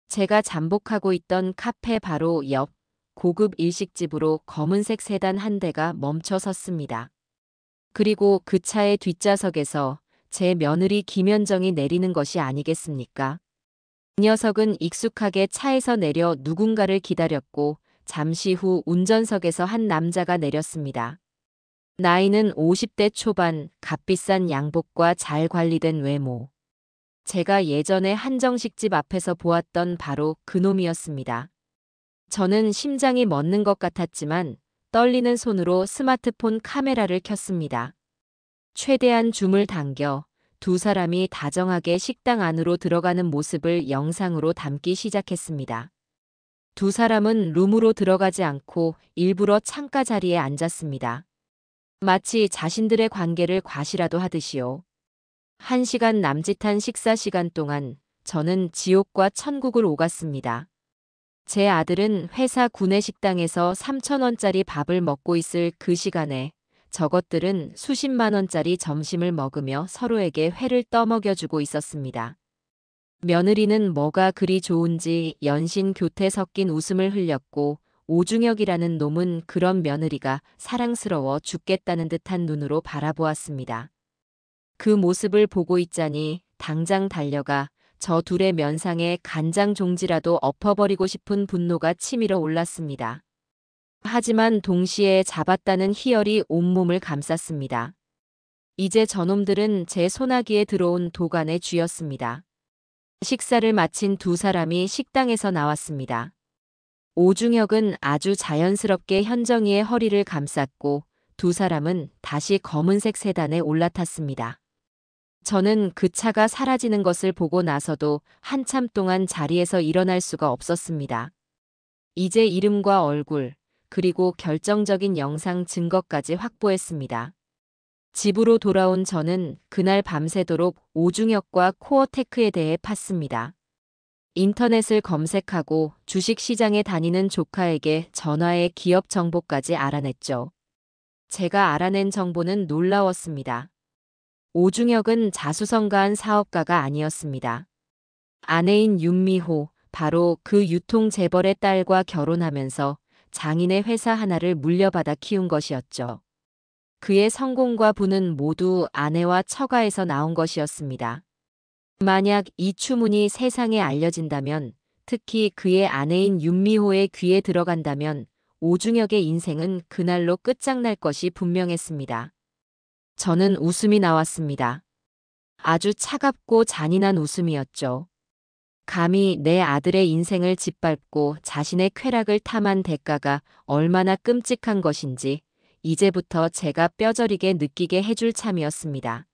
제가 잠복하고 있던 카페 바로 옆 고급 일식집으로 검은색 세단 한 대가 멈춰 섰습니다. 그리고 그 차의 뒷좌석에서 제 며느리 김연정이 내리는 것이 아니겠습니까? 이 녀석은 익숙하게 차에서 내려 누군가를 기다렸고 잠시 후 운전석에서 한 남자가 내렸습니다. 나이는 50대 초반, 값비싼 양복과 잘 관리된 외모. 제가 예전에 한정식집 앞에서 보았던 바로 그놈이었습니다. 저는 심장이 멎는 것 같았지만 떨리는 손으로 스마트폰 카메라를 켰습니다. 최대한 줌을 당겨 두 사람이 다정하게 식당 안으로 들어가는 모습을 영상으로 담기 시작했습니다. 두 사람은 룸으로 들어가지 않고 일부러 창가 자리에 앉았습니다. 마치 자신들의 관계를 과시라도 하듯이요. 1시간 남짓한 식사 시간 동안 저는 지옥과 천국을 오갔습니다. 제 아들은 회사 구내식당에서 3,000원짜리 밥을 먹고 있을 그 시간에 저것들은 수십만 원짜리 점심을 먹으며 서로에게 회를 떠먹여주고 있었습니다. 며느리는 뭐가 그리 좋은지 연신 교태 섞인 웃음을 흘렸고 오중혁이라는 놈은 그런 며느리가 사랑스러워 죽겠다는 듯한 눈으로 바라보았습니다. 그 모습을 보고 있자니 당장 달려가 저 둘의 면상에 간장 종지라도 엎어버리고 싶은 분노가 치밀어 올랐습니다. 하지만 동시에 잡았다는 희열이 온몸을 감쌌습니다. 이제 저놈들은 제 소나기에 들어온 도간의 쥐였습니다. 식사를 마친 두 사람이 식당에서 나왔습니다. 오중혁은 아주 자연스럽게 현정이의 허리를 감쌌고 두 사람은 다시 검은색 세단에 올라탔습니다. 저는 그 차가 사라지는 것을 보고 나서도 한참 동안 자리에서 일어날 수가 없었습니다. 이제 이름과 얼굴, 그리고 결정적인 영상 증거까지 확보했습니다. 집으로 돌아온 저는 그날 밤새도록 오중혁과 코어테크에 대해 팠습니다. 인터넷을 검색하고 주식시장에 다니는 조카에게 전화해 기업 정보까지 알아냈죠. 제가 알아낸 정보는 놀라웠습니다. 오중혁은 자수성가한 사업가가 아니었습니다. 아내인 윤미호, 바로 그 유통재벌의 딸과 결혼하면서 장인의 회사 하나를 물려받아 키운 것이었죠. 그의 성공과 부는 모두 아내와 처가에서 나온 것이었습니다. 만약 이 추문이 세상에 알려진다면, 특히 그의 아내인 윤미호의 귀에 들어간다면 오중혁의 인생은 그날로 끝장날 것이 분명했습니다. 저는 웃음이 나왔습니다. 아주 차갑고 잔인한 웃음이었죠. 감히 내 아들의 인생을 짓밟고 자신의 쾌락을 탐한 대가가 얼마나 끔찍한 것인지 이제부터 제가 뼈저리게 느끼게 해줄 참이었습니다.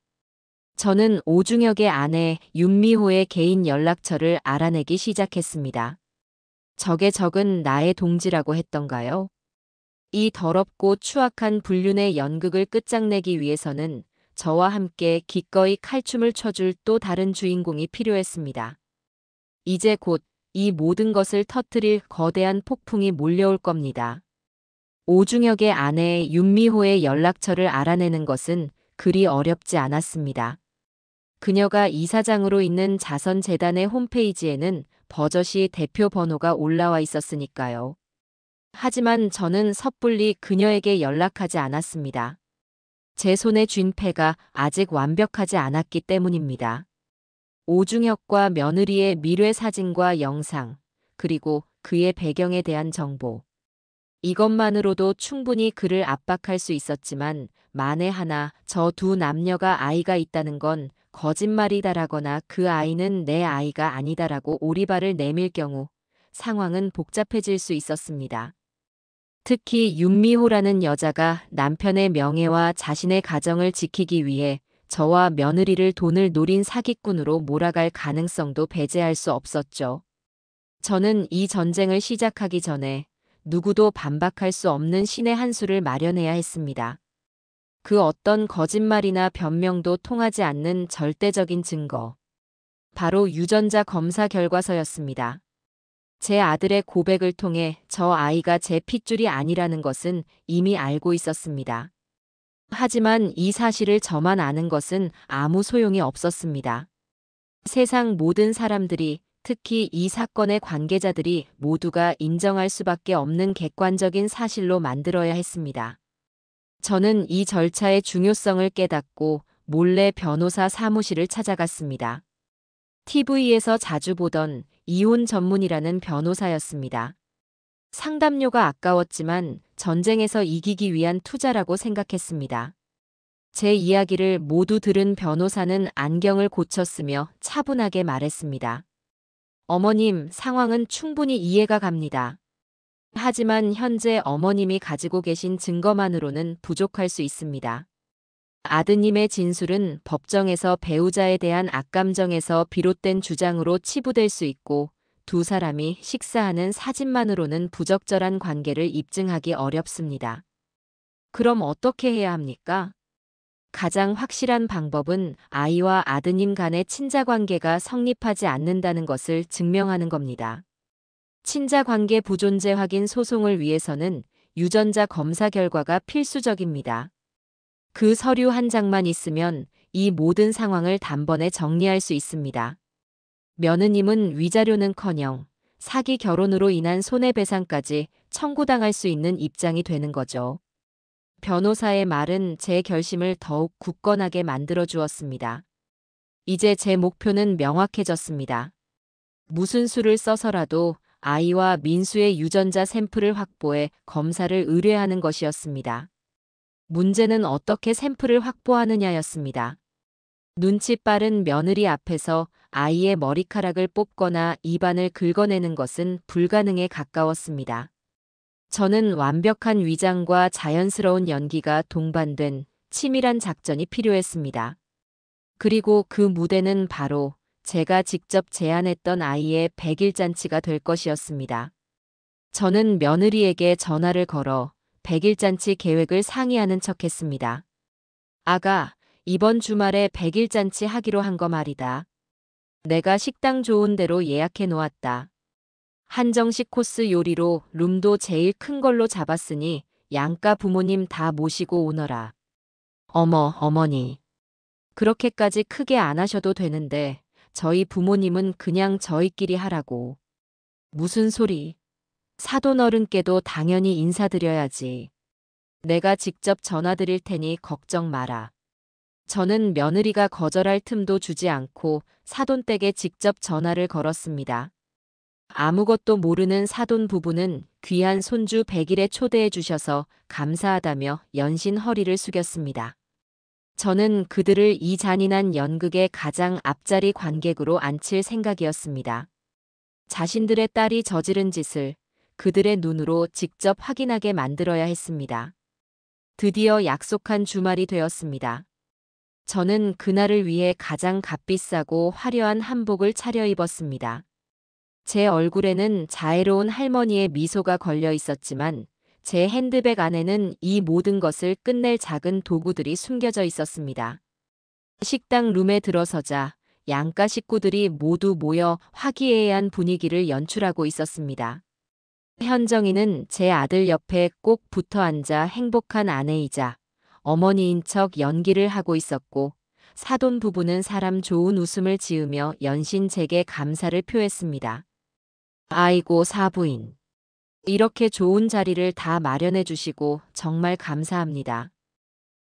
저는 오중혁의 아내 윤미호의 개인 연락처를 알아내기 시작했습니다. 적의 적은 나의 동지라고 했던가요? 이 더럽고 추악한 불륜의 연극을 끝장내기 위해서는 저와 함께 기꺼이 칼춤을 춰줄 또 다른 주인공이 필요했습니다. 이제 곧 이 모든 것을 터뜨릴 거대한 폭풍이 몰려올 겁니다. 오중혁의 아내 윤미호의 연락처를 알아내는 것은 그리 어렵지 않았습니다. 그녀가 이사장으로 있는 자선재단의 홈페이지에는 버젓이 대표 번호가 올라와 있었으니까요. 하지만 저는 섣불리 그녀에게 연락하지 않았습니다. 제 손에 쥔 패가 아직 완벽하지 않았기 때문입니다. 오중혁과 며느리의 밀회 사진과 영상, 그리고 그의 배경에 대한 정보. 이것만으로도 충분히 그를 압박할 수 있었지만 만에 하나 저 두 남녀가 아이가 있다는 건 거짓말이다라거나 그 아이는 내 아이가 아니다라고 오리발을 내밀 경우 상황은 복잡해질 수 있었습니다. 특히 윤미호라는 여자가 남편의 명예와 자신의 가정을 지키기 위해 저와 며느리를 돈을 노린 사기꾼으로 몰아갈 가능성도 배제할 수 없었죠. 저는 이 전쟁을 시작하기 전에 누구도 반박할 수 없는 신의 한 수를 마련해야 했습니다. 그 어떤 거짓말이나 변명도 통하지 않는 절대적인 증거. 바로 유전자 검사 결과서였습니다. 제 아들의 고백을 통해 저 아이가 제 핏줄이 아니라는 것은 이미 알고 있었습니다. 하지만 이 사실을 저만 아는 것은 아무 소용이 없었습니다. 세상 모든 사람들이, 특히 이 사건의 관계자들이 모두가 인정할 수밖에 없는 객관적인 사실로 만들어야 했습니다. 저는 이 절차의 중요성을 깨닫고 몰래 변호사 사무실을 찾아갔습니다. TV에서 자주 보던 이혼 전문이라는 변호사였습니다. 상담료가 아까웠지만 전쟁에서 이기기 위한 투자라고 생각했습니다. 제 이야기를 모두 들은 변호사는 안경을 고쳤으며 차분하게 말했습니다. 어머님, 상황은 충분히 이해가 갑니다. 하지만 현재 어머님이 가지고 계신 증거만으로는 부족할 수 있습니다. 아드님의 진술은 법정에서 배우자에 대한 악감정에서 비롯된 주장으로 치부될 수 있고 두 사람이 식사하는 사진만으로는 부적절한 관계를 입증하기 어렵습니다. 그럼 어떻게 해야 합니까? 가장 확실한 방법은 아이와 아드님 간의 친자관계가 성립하지 않는다는 것을 증명하는 겁니다. 친자관계 부존재 확인 소송을 위해서는 유전자 검사 결과가 필수적입니다. 그 서류 한 장만 있으면 이 모든 상황을 단번에 정리할 수 있습니다. 며느님은 위자료는커녕 사기 결혼으로 인한 손해배상까지 청구당할 수 있는 입장이 되는 거죠. 변호사의 말은 제 결심을 더욱 굳건하게 만들어 주었습니다. 이제 제 목표는 명확해졌습니다. 무슨 수를 써서라도 아이와 민수의 유전자 샘플을 확보해 검사를 의뢰하는 것이었습니다. 문제는 어떻게 샘플을 확보하느냐였습니다. 눈치 빠른 며느리 앞에서 아이의 머리카락을 뽑거나 입안을 긁어내는 것은 불가능에 가까웠습니다. 저는 완벽한 위장과 자연스러운 연기가 동반된 치밀한 작전이 필요했습니다. 그리고 그 무대는 바로 제가 직접 제안했던 아이의 100일 잔치가 될 것이었습니다. 저는 며느리에게 전화를 걸어 100일 잔치 계획을 상의하는 척했습니다. 아가, 이번 주말에 100일 잔치 하기로 한 거 말이다. 내가 식당 좋은 데로 예약해 놓았다. 한정식 코스 요리로 룸도 제일 큰 걸로 잡았으니 양가 부모님 다 모시고 오너라. 어머, 어머니. 그렇게까지 크게 안 하셔도 되는데 저희 부모님은 그냥 저희끼리 하라고. 무슨 소리. 사돈 어른께도 당연히 인사드려야지. 내가 직접 전화드릴 테니 걱정 마라. 저는 며느리가 거절할 틈도 주지 않고 사돈댁에 직접 전화를 걸었습니다. 아무것도 모르는 사돈 부부는 귀한 손주 100일에 초대해 주셔서 감사하다며 연신 허리를 숙였습니다. 저는 그들을 이 잔인한 연극의 가장 앞자리 관객으로 앉힐 생각이었습니다. 자신들의 딸이 저지른 짓을 그들의 눈으로 직접 확인하게 만들어야 했습니다. 드디어 약속한 주말이 되었습니다. 저는 그날을 위해 가장 값비싸고 화려한 한복을 차려입었습니다. 제 얼굴에는 자애로운 할머니의 미소가 걸려 있었지만 제 핸드백 안에는 이 모든 것을 끝낼 작은 도구들이 숨겨져 있었습니다. 식당 룸에 들어서자 양가 식구들이 모두 모여 화기애애한 분위기를 연출하고 있었습니다. 현정이는 제 아들 옆에 꼭 붙어 앉아 행복한 아내이자 어머니인 척 연기를 하고 있었고, 사돈 부부는 사람 좋은 웃음을 지으며 연신 제게 감사를 표했습니다. 아이고 사부인. 이렇게 좋은 자리를 다 마련해 주시고 정말 감사합니다.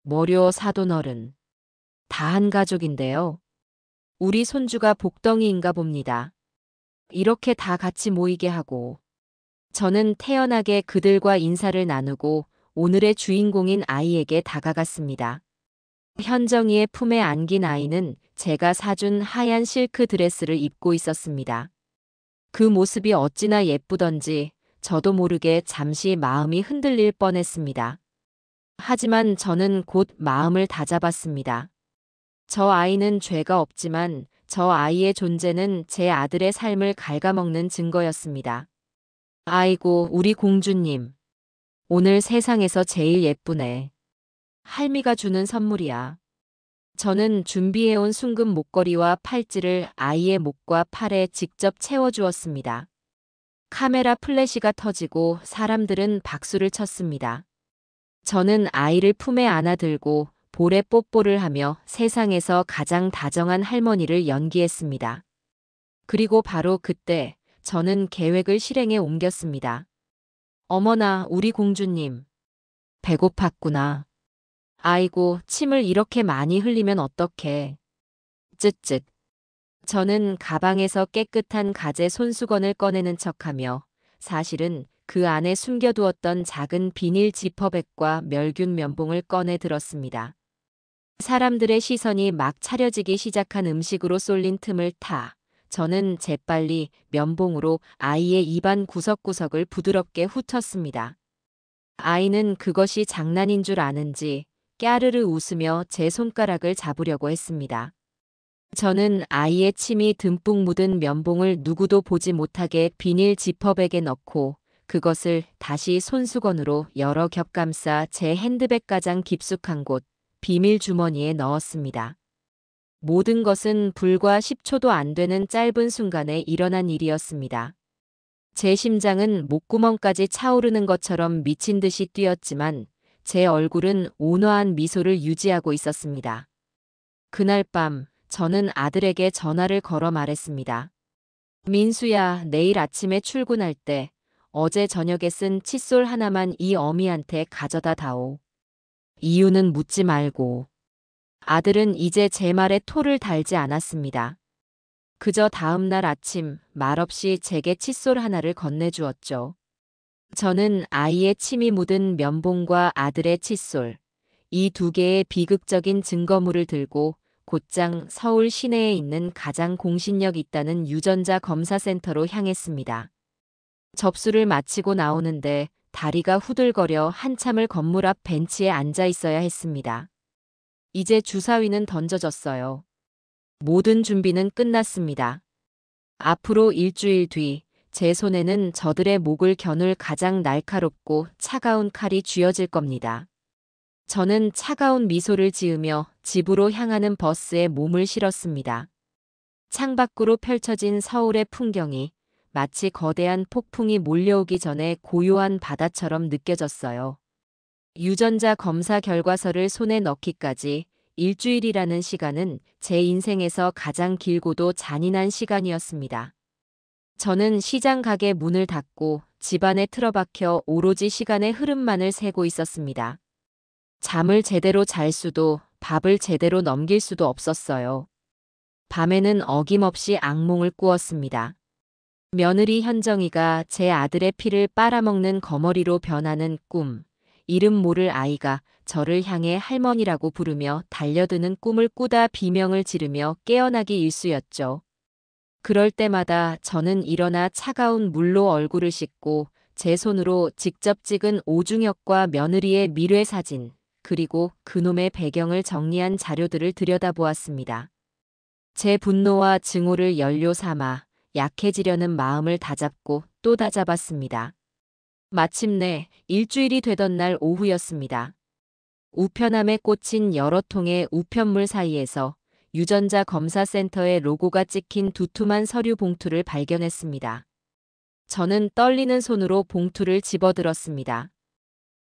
머려 사돈어른. 다 한 가족인데요. 우리 손주가 복덩이인가 봅니다. 이렇게 다 같이 모이게 하고. 저는 태연하게 그들과 인사를 나누고 오늘의 주인공인 아이에게 다가갔습니다. 현정이의 품에 안긴 아이는 제가 사준 하얀 실크 드레스를 입고 있었습니다. 그 모습이 어찌나 예쁘던지 저도 모르게 잠시 마음이 흔들릴 뻔했습니다. 하지만 저는 곧 마음을 다잡았습니다. 저 아이는 죄가 없지만 저 아이의 존재는 제 아들의 삶을 갉아먹는 증거였습니다. 아이고, 우리 공주님. 오늘 세상에서 제일 예쁘네. 할미가 주는 선물이야. 저는 준비해온 순금 목걸이와 팔찌를 아이의 목과 팔에 직접 채워주었습니다. 카메라 플래시가 터지고 사람들은 박수를 쳤습니다. 저는 아이를 품에 안아들고 볼에 뽀뽀를 하며 세상에서 가장 다정한 할머니를 연기했습니다. 그리고 바로 그때 저는 계획을 실행에 옮겼습니다. 어머나, 우리 공주님. 배고팠구나. 아이고, 침을 이렇게 많이 흘리면 어떡해. 쯧쯧. 저는 가방에서 깨끗한 가재 손수건을 꺼내는 척하며 사실은 그 안에 숨겨두었던 작은 비닐 지퍼백과 멸균 면봉을 꺼내 들었습니다. 사람들의 시선이 막 차려지기 시작한 음식으로 쏠린 틈을 타 저는 재빨리 면봉으로 아이의 입안 구석구석을 부드럽게 훑었습니다. 아이는 그것이 장난인 줄 아는지 깨르르 웃으며 제 손가락을 잡으려고 했습니다. 저는 아이의 침이 듬뿍 묻은 면봉을 누구도 보지 못하게 비닐 지퍼백에 넣고 그것을 다시 손수건으로 여러 겹 감싸 제 핸드백 가장 깊숙한 곳 비밀 주머니에 넣었습니다. 모든 것은 불과 10초도 안 되는 짧은 순간에 일어난 일이었습니다. 제 심장은 목구멍까지 차오르는 것처럼 미친 듯이 뛰었지만 제 얼굴은 온화한 미소를 유지하고 있었습니다. 그날 밤 저는 아들에게 전화를 걸어 말했습니다. 민수야, 내일 아침에 출근할 때 어제 저녁에 쓴 칫솔 하나만 이 어미한테 가져다 다오. 이유는 묻지 말고. 아들은 이제 제 말에 토를 달지 않았습니다. 그저 다음 날 아침 말없이 제게 칫솔 하나를 건네주었죠. 저는 아이의 침이 묻은 면봉과 아들의 칫솔, 이 두 개의 비극적인 증거물을 들고 곧장 서울 시내에 있는 가장 공신력 있다는 유전자 검사센터로 향했습니다. 접수를 마치고 나오는데 다리가 후들거려 한참을 건물 앞 벤치에 앉아 있어야 했습니다. 이제 주사위는 던져졌어요. 모든 준비는 끝났습니다. 앞으로 일주일 뒤 제 손에는 저들의 목을 겨눌 가장 날카롭고 차가운 칼이 쥐어질 겁니다. 저는 차가운 미소를 지으며 집으로 향하는 버스에 몸을 실었습니다. 창밖으로 펼쳐진 서울의 풍경이 마치 거대한 폭풍이 몰려오기 전에 고요한 바다처럼 느껴졌어요. 유전자 검사 결과서를 손에 넣기까지 일주일이라는 시간은 제 인생에서 가장 길고도 잔인한 시간이었습니다. 저는 시장 가게 문을 닫고 집안에 틀어박혀 오로지 시간의 흐름만을 세고 있었습니다. 잠을 제대로 잘 수도 밥을 제대로 넘길 수도 없었어요. 밤에는 어김없이 악몽을 꾸었습니다. 며느리 현정이가 제 아들의 피를 빨아먹는 거머리로 변하는 꿈, 이름 모를 아이가 저를 향해 할머니라고 부르며 달려드는 꿈을 꾸다 비명을 지르며 깨어나기 일쑤였죠. 그럴 때마다 저는 일어나 차가운 물로 얼굴을 씻고 제 손으로 직접 찍은 오중혁과 며느리의 밀회 사진, 그리고 그놈의 배경을 정리한 자료들을 들여다보았습니다. 제 분노와 증오를 연료 삼아 약해지려는 마음을 다잡고 또 다잡았습니다. 마침내 일주일이 되던 날 오후였습니다. 우편함에 꽂힌 여러 통의 우편물 사이에서 유전자 검사센터의 로고가 찍힌 두툼한 서류 봉투를 발견했습니다. 저는 떨리는 손으로 봉투를 집어들었습니다.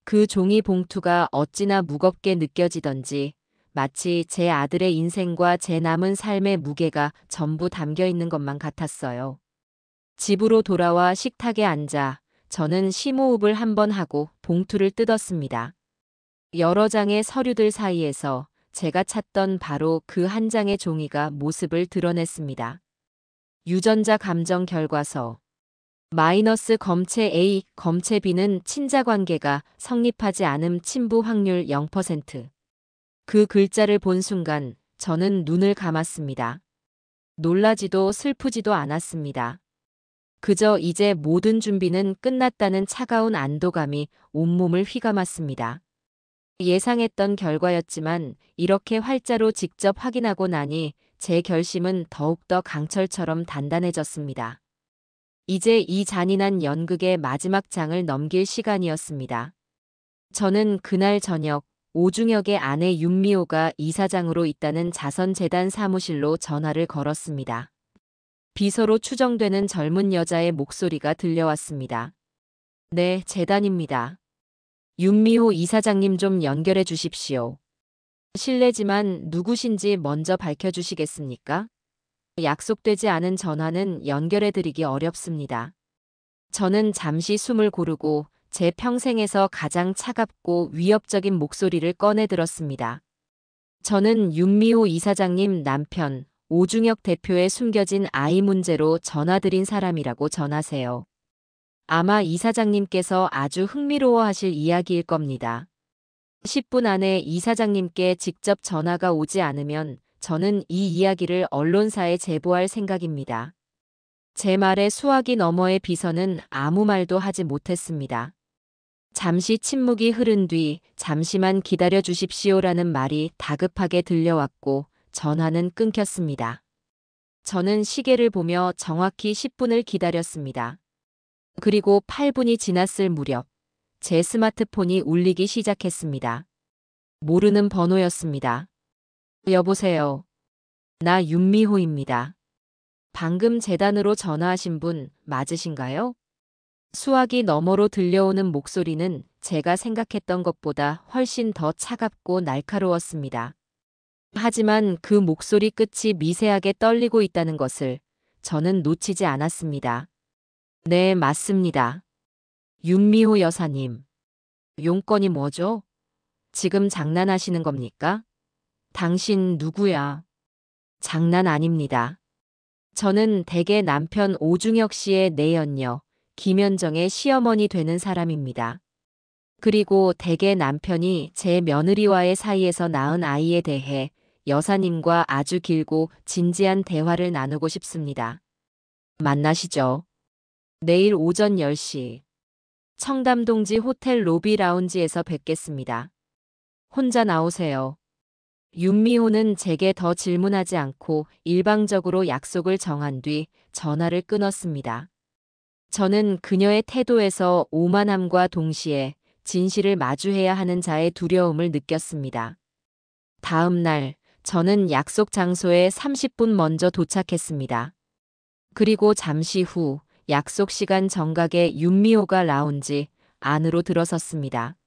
그 종이 봉투가 어찌나 무겁게 느껴지던지 마치 제 아들의 인생과 제 남은 삶의 무게가 전부 담겨 있는 것만 같았어요. 집으로 돌아와 식탁에 앉아 저는 심호흡을 한번 하고 봉투를 뜯었습니다. 여러 장의 서류들 사이에서 제가 찾던 바로 그 한 장의 종이가 모습을 드러냈습니다. 유전자 감정 결과서. 마이너스 검체 A, 검체 B는 친자 관계가 성립하지 않음 친부 확률 0%. 그 글자를 본 순간 저는 눈을 감았습니다. 놀라지도 슬프지도 않았습니다. 그저 이제 모든 준비는 끝났다는 차가운 안도감이 온몸을 휘감았습니다. 예상했던 결과였지만 이렇게 활자로 직접 확인하고 나니 제 결심은 더욱더 강철처럼 단단해졌습니다. 이제 이 잔인한 연극의 마지막 장을 넘길 시간이었습니다. 저는 그날 저녁 오중혁의 아내 윤미호가 이사장으로 있다는 자선재단 사무실로 전화를 걸었습니다. 비서로 추정되는 젊은 여자의 목소리가 들려왔습니다. 네, 재단입니다. 윤미호 이사장님 좀 연결해 주십시오. 실례지만 누구신지 먼저 밝혀주시겠습니까? 약속되지 않은 전화는 연결해드리기 어렵습니다. 저는 잠시 숨을 고르고 제 평생에서 가장 차갑고 위협적인 목소리를 꺼내 들었습니다. 저는 윤미호 이사장님 남편 오중혁 대표의 숨겨진 아이 문제로 전화드린 사람이라고 전하세요. 아마 이사장님께서 아주 흥미로워하실 이야기일 겁니다. 10분 안에 이사장님께 직접 전화가 오지 않으면 저는 이 이야기를 언론사에 제보할 생각입니다. 제 말에 수화기 너머의 비서는 아무 말도 하지 못했습니다. 잠시 침묵이 흐른 뒤 잠시만 기다려 주십시오라는 말이 다급하게 들려왔고 전화는 끊겼습니다. 저는 시계를 보며 정확히 10분을 기다렸습니다. 그리고 8분이 지났을 무렵 제 스마트폰이 울리기 시작했습니다. 모르는 번호였습니다. 여보세요. 나 윤미호입니다. 방금 재단으로 전화하신 분 맞으신가요? 수화기 너머로 들려오는 목소리는 제가 생각했던 것보다 훨씬 더 차갑고 날카로웠습니다. 하지만 그 목소리 끝이 미세하게 떨리고 있다는 것을 저는 놓치지 않았습니다. 네, 맞습니다. 윤미호 여사님. 용건이 뭐죠? 지금 장난하시는 겁니까? 당신 누구야? 장난 아닙니다. 저는 댁의 남편 오중혁 씨의 내연녀, 김현정의 시어머니 되는 사람입니다. 그리고 댁의 남편이 제 며느리와의 사이에서 낳은 아이에 대해 여사님과 아주 길고 진지한 대화를 나누고 싶습니다. 만나시죠. 내일 오전 10시. 청담동지 호텔 로비 라운지에서 뵙겠습니다. 혼자 나오세요. 윤미호는 제게 더 질문하지 않고 일방적으로 약속을 정한 뒤 전화를 끊었습니다. 저는 그녀의 태도에서 오만함과 동시에 진실을 마주해야 하는 자의 두려움을 느꼈습니다. 다음 날, 저는 약속 장소에 30분 먼저 도착했습니다. 그리고 잠시 후 약속 시간 정각에 윤미호가 라운지 안으로 들어섰습니다.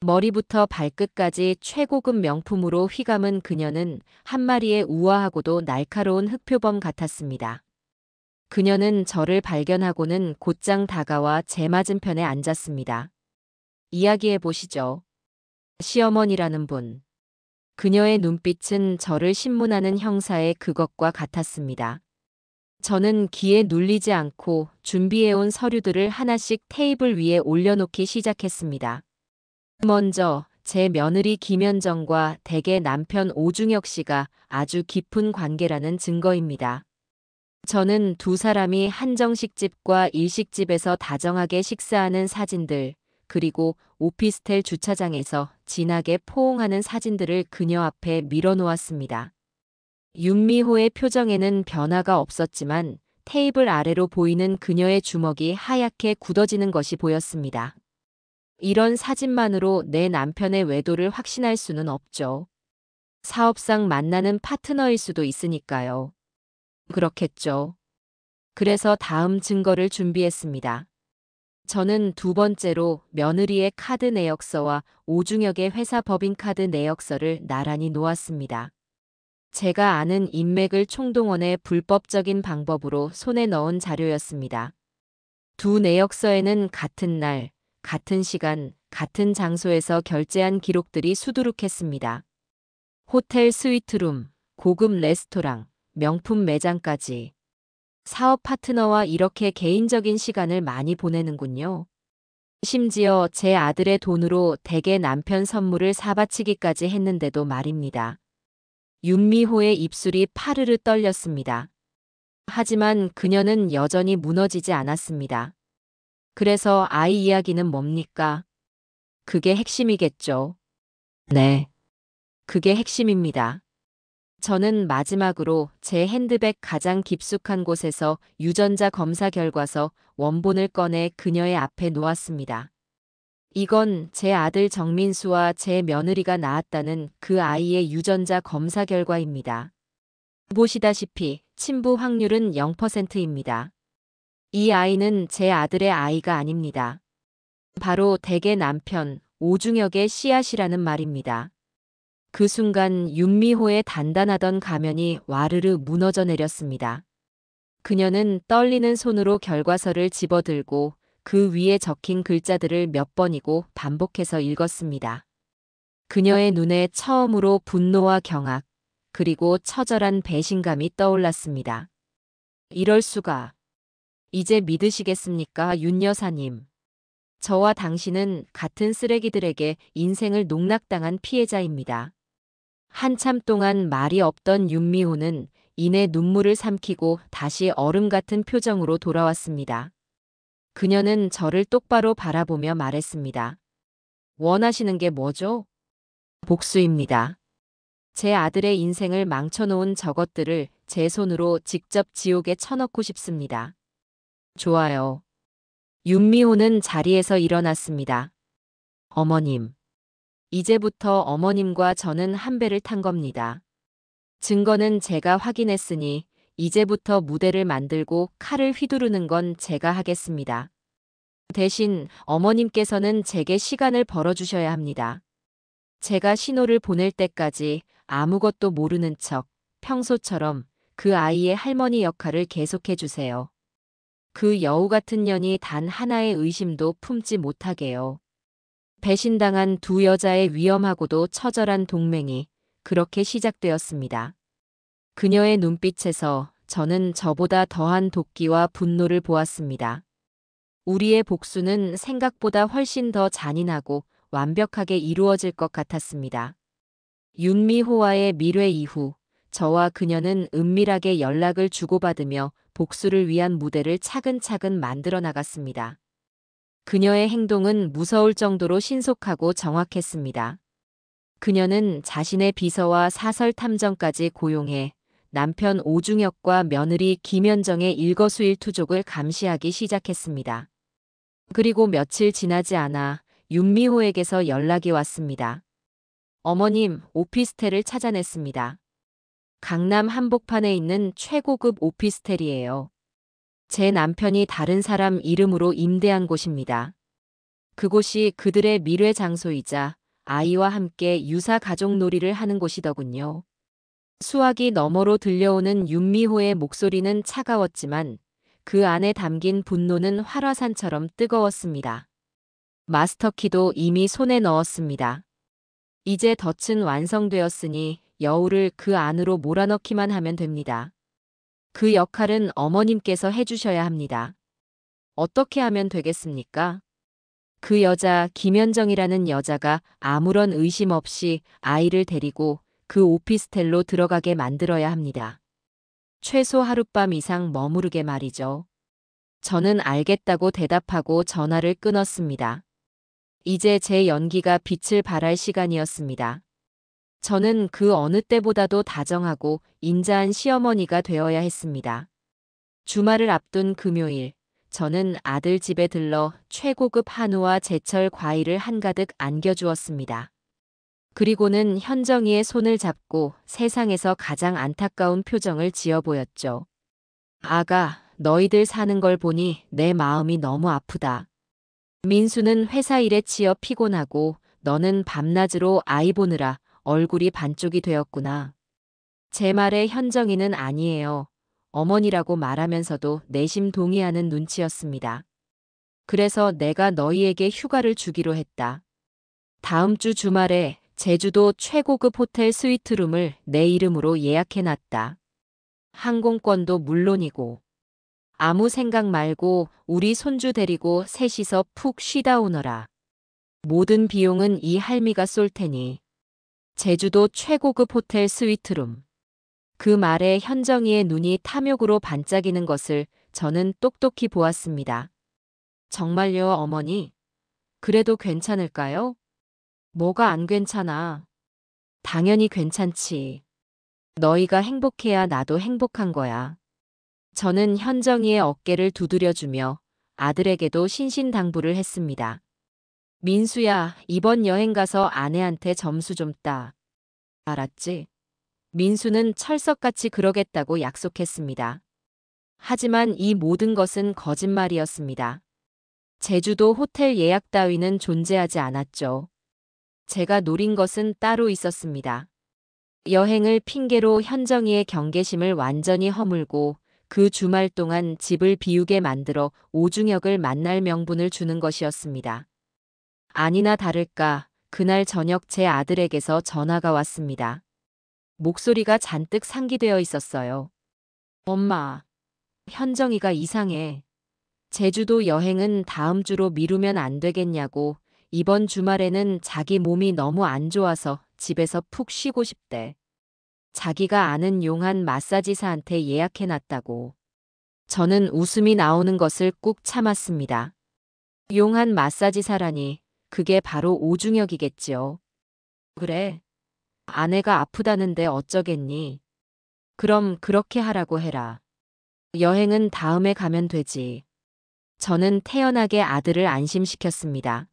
머리부터 발끝까지 최고급 명품으로 휘감은 그녀는 한 마리의 우아하고도 날카로운 흑표범 같았습니다. 그녀는 저를 발견하고는 곧장 다가와 제 맞은편에 앉았습니다. 이야기해 보시죠. 시어머니라는 분. 그녀의 눈빛은 저를 신문하는 형사의 그것과 같았습니다. 저는 귀에 눌리지 않고 준비해온 서류들을 하나씩 테이블 위에 올려놓기 시작했습니다. 먼저 제 며느리 김현정과 댁의 남편 오중혁 씨가 아주 깊은 관계라는 증거입니다. 저는 두 사람이 한정식집과 일식집에서 다정하게 식사하는 사진들, 그리고 오피스텔 주차장에서 진하게 포옹하는 사진들을 그녀 앞에 밀어놓았습니다. 윤미호의 표정에는 변화가 없었지만 테이블 아래로 보이는 그녀의 주먹이 하얗게 굳어지는 것이 보였습니다. 이런 사진만으로 내 남편의 외도를 확신할 수는 없죠. 사업상 만나는 파트너일 수도 있으니까요. 그렇겠죠. 그래서 다음 증거를 준비했습니다. 저는 두 번째로 며느리의 카드 내역서와 오중혁의 회사 법인카드 내역서를 나란히 놓았습니다. 제가 아는 인맥을 총동원해 불법적인 방법으로 손에 넣은 자료였습니다. 두 내역서에는 같은 날, 같은 시간, 같은 장소에서 결제한 기록들이 수두룩했습니다. 호텔 스위트룸, 고급 레스토랑, 명품 매장까지. 사업 파트너와 이렇게 개인적인 시간을 많이 보내는군요. 심지어 제 아들의 돈으로 대개 남편 선물을 사바치기까지 했는데도 말입니다. 윤미호의 입술이 파르르 떨렸습니다. 하지만 그녀는 여전히 무너지지 않았습니다. 그래서 아이 이야기는 뭡니까? 그게 핵심이겠죠. 네. 그게 핵심입니다. 저는 마지막으로 제 핸드백 가장 깊숙한 곳에서 유전자 검사 결과서 원본을 꺼내 그녀의 앞에 놓았습니다. 이건 제 아들 정민수와 제 며느리가 낳았다는 그 아이의 유전자 검사 결과입니다. 보시다시피 친부 확률은 0%입니다. 이 아이는 제 아들의 아이가 아닙니다. 바로 댁의 남편 오중혁의 씨앗이라는 말입니다. 그 순간 윤미호의 단단하던 가면이 와르르 무너져 내렸습니다. 그녀는 떨리는 손으로 결과서를 집어들고 그 위에 적힌 글자들을 몇 번이고 반복해서 읽었습니다. 그녀의 눈에 처음으로 분노와 경악, 그리고 처절한 배신감이 떠올랐습니다. 이럴 수가. 이제 믿으시겠습니까, 윤 여사님? 저와 당신은 같은 쓰레기들에게 인생을 농락당한 피해자입니다. 한참 동안 말이 없던 윤미호는 이내 눈물을 삼키고 다시 얼음 같은 표정으로 돌아왔습니다. 그녀는 저를 똑바로 바라보며 말했습니다. 원하시는 게 뭐죠? 복수입니다. 제 아들의 인생을 망쳐놓은 저것들을 제 손으로 직접 지옥에 쳐넣고 싶습니다. 좋아요. 윤미호는 자리에서 일어났습니다. 어머님. 이제부터 어머님과 저는 한 배를 탄 겁니다. 증거는 제가 확인했으니 이제부터 무대를 만들고 칼을 휘두르는 건 제가 하겠습니다. 대신 어머님께서는 제게 시간을 벌어주셔야 합니다. 제가 신호를 보낼 때까지 아무것도 모르는 척 평소처럼 그 아이의 할머니 역할을 계속해 주세요. 그 여우 같은 년이 단 하나의 의심도 품지 못하게요. 배신당한 두 여자의 위험하고도 처절한 동맹이 그렇게 시작되었습니다. 그녀의 눈빛에서 저는 저보다 더한 도끼와 분노를 보았습니다. 우리의 복수는 생각보다 훨씬 더 잔인하고 완벽하게 이루어질 것 같았습니다. 윤미호와의 밀회 이후 저와 그녀는 은밀하게 연락을 주고받으며 복수를 위한 무대를 차근차근 만들어 나갔습니다. 그녀의 행동은 무서울 정도로 신속하고 정확했습니다. 그녀는 자신의 비서와 사설 탐정까지 고용해 남편 오중혁과 며느리 김현정의 일거수일투족을 감시하기 시작했습니다. 그리고 며칠 지나지 않아 윤미호에게서 연락이 왔습니다. 어머님, 오피스텔을 찾아냈습니다. 강남 한복판에 있는 최고급 오피스텔이에요. 제 남편이 다른 사람 이름으로 임대한 곳입니다. 그곳이 그들의 밀회 장소이자 아이와 함께 유사 가족놀이를 하는 곳이더군요. 수화기 너머로 들려오는 윤미호의 목소리는 차가웠지만 그 안에 담긴 분노는 활화산처럼 뜨거웠습니다. 마스터키도 이미 손에 넣었습니다. 이제 덫은 완성되었으니 여우를 그 안으로 몰아넣기만 하면 됩니다. 그 역할은 어머님께서 해주셔야 합니다. 어떻게 하면 되겠습니까? 그 여자 김현정이라는 여자가 아무런 의심 없이 아이를 데리고 그 오피스텔로 들어가게 만들어야 합니다. 최소 하룻밤 이상 머무르게 말이죠. 저는 알겠다고 대답하고 전화를 끊었습니다. 이제 제 연기가 빛을 발할 시간이었습니다. 저는 그 어느 때보다도 다정하고 인자한 시어머니가 되어야 했습니다. 주말을 앞둔 금요일, 저는 아들 집에 들러 최고급 한우와 제철 과일을 한가득 안겨주었습니다. 그리고는 현정이의 손을 잡고 세상에서 가장 안타까운 표정을 지어 보였죠. 아가, 너희들 사는 걸 보니 내 마음이 너무 아프다. 민수는 회사 일에 치여 피곤하고 너는 밤낮으로 아이 보느라 얼굴이 반쪽이 되었구나. 제 말에 현정이는 아니에요. 어머니라고 말하면서도 내심 동의하는 눈치였습니다. 그래서 내가 너희에게 휴가를 주기로 했다. 다음 주 주말에 제주도 최고급 호텔 스위트룸을 내 이름으로 예약해놨다. 항공권도 물론이고. 아무 생각 말고 우리 손주 데리고 셋이서 푹 쉬다 오너라. 모든 비용은 이 할미가 쏠 테니. 제주도 최고급 호텔 스위트룸. 그 말에 현정이의 눈이 탐욕으로 반짝이는 것을 저는 똑똑히 보았습니다. 정말요, 어머니? 그래도 괜찮을까요? 뭐가 안 괜찮아? 당연히 괜찮지. 너희가 행복해야 나도 행복한 거야. 저는 현정이의 어깨를 두드려주며 아들에게도 신신당부를 했습니다. 민수야, 이번 여행 가서 아내한테 점수 좀 따. 알았지? 민수는 철석같이 그러겠다고 약속했습니다. 하지만 이 모든 것은 거짓말이었습니다. 제주도 호텔 예약 따위는 존재하지 않았죠. 제가 노린 것은 따로 있었습니다. 여행을 핑계로 현정이의 경계심을 완전히 허물고 그 주말 동안 집을 비우게 만들어 오중혁을 만날 명분을 주는 것이었습니다. 아니나 다를까 그날 저녁 제 아들에게서 전화가 왔습니다. 목소리가 잔뜩 상기되어 있었어요. 엄마, 현정이가 이상해. 제주도 여행은 다음 주로 미루면 안 되겠냐고. 이번 주말에는 자기 몸이 너무 안 좋아서 집에서 푹 쉬고 싶대. 자기가 아는 용한 마사지사한테 예약해놨다고. 저는 웃음이 나오는 것을 꾹 참았습니다. 용한 마사지사라니 그게 바로 오중혁이겠지요. 그래. 아내가 아프다는데 어쩌겠니? 그럼 그렇게 하라고 해라. 여행은 다음에 가면 되지. 저는 태연하게 아들을 안심시켰습니다.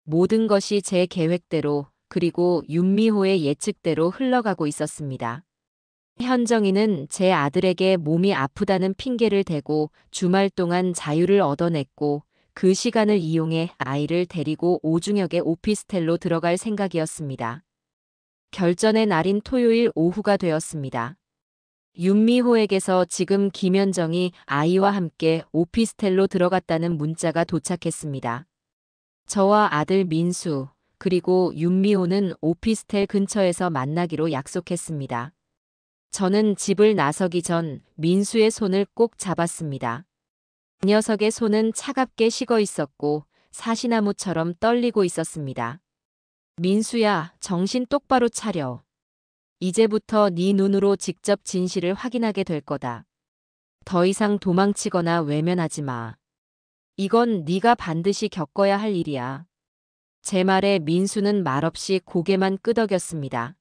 모든 것이 제 계획대로 그리고 윤미호의 예측대로 흘러가고 있었습니다. 현정이는 제 아들에게 몸이 아프다는 핑계를 대고 주말 동안 자유를 얻어냈고 그 시간을 이용해 아이를 데리고 오중혁의 오피스텔로 들어갈 생각이었습니다. 결전의 날인 토요일 오후가 되었습니다. 윤미호에게서 지금 김현정이 아이와 함께 오피스텔로 들어갔다는 문자가 도착했습니다. 저와 아들 민수, 그리고 윤미호는 오피스텔 근처에서 만나기로 약속했습니다. 저는 집을 나서기 전 민수의 손을 꼭 잡았습니다. 그 녀석의 손은 차갑게 식어 있었고 사시나무처럼 떨리고 있었습니다. 민수야, 정신 똑바로 차려. 이제부터 네 눈으로 직접 진실을 확인하게 될 거다. 더 이상 도망치거나 외면하지 마. 이건 네가 반드시 겪어야 할 일이야. 제 말에 민수는 말없이 고개만 끄덕였습니다.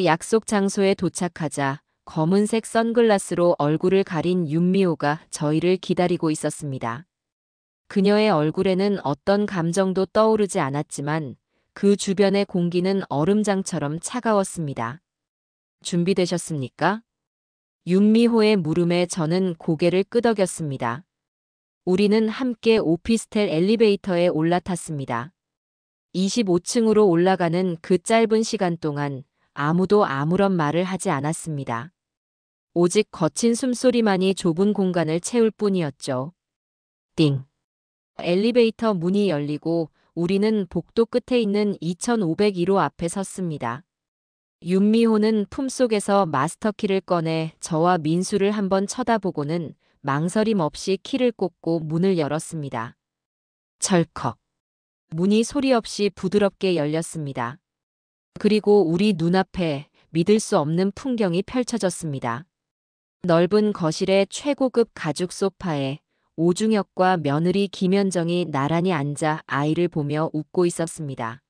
약속 장소에 도착하자 검은색 선글라스로 얼굴을 가린 윤미호가 저희를 기다리고 있었습니다. 그녀의 얼굴에는 어떤 감정도 떠오르지 않았지만 그 주변의 공기는 얼음장처럼 차가웠습니다. 준비되셨습니까? 윤미호의 물음에 저는 고개를 끄덕였습니다. 우리는 함께 오피스텔 엘리베이터에 올라탔습니다. 25층으로 올라가는 그 짧은 시간 동안 아무도 아무런 말을 하지 않았습니다. 오직 거친 숨소리만이 좁은 공간을 채울 뿐이었죠. 띵. 엘리베이터 문이 열리고 우리는 복도 끝에 있는 2501호 앞에 섰습니다. 윤미호는 품속에서 마스터키를 꺼내 저와 민수를 한번 쳐다보고는 망설임 없이 키를 꽂고 문을 열었습니다. 철컥. 문이 소리 없이 부드럽게 열렸습니다. 그리고 우리 눈앞에 믿을 수 없는 풍경이 펼쳐졌습니다. 넓은 거실의 최고급 가죽 소파에 오중혁과 며느리 김현정이 나란히 앉아 아이를 보며 웃고 있었습니다.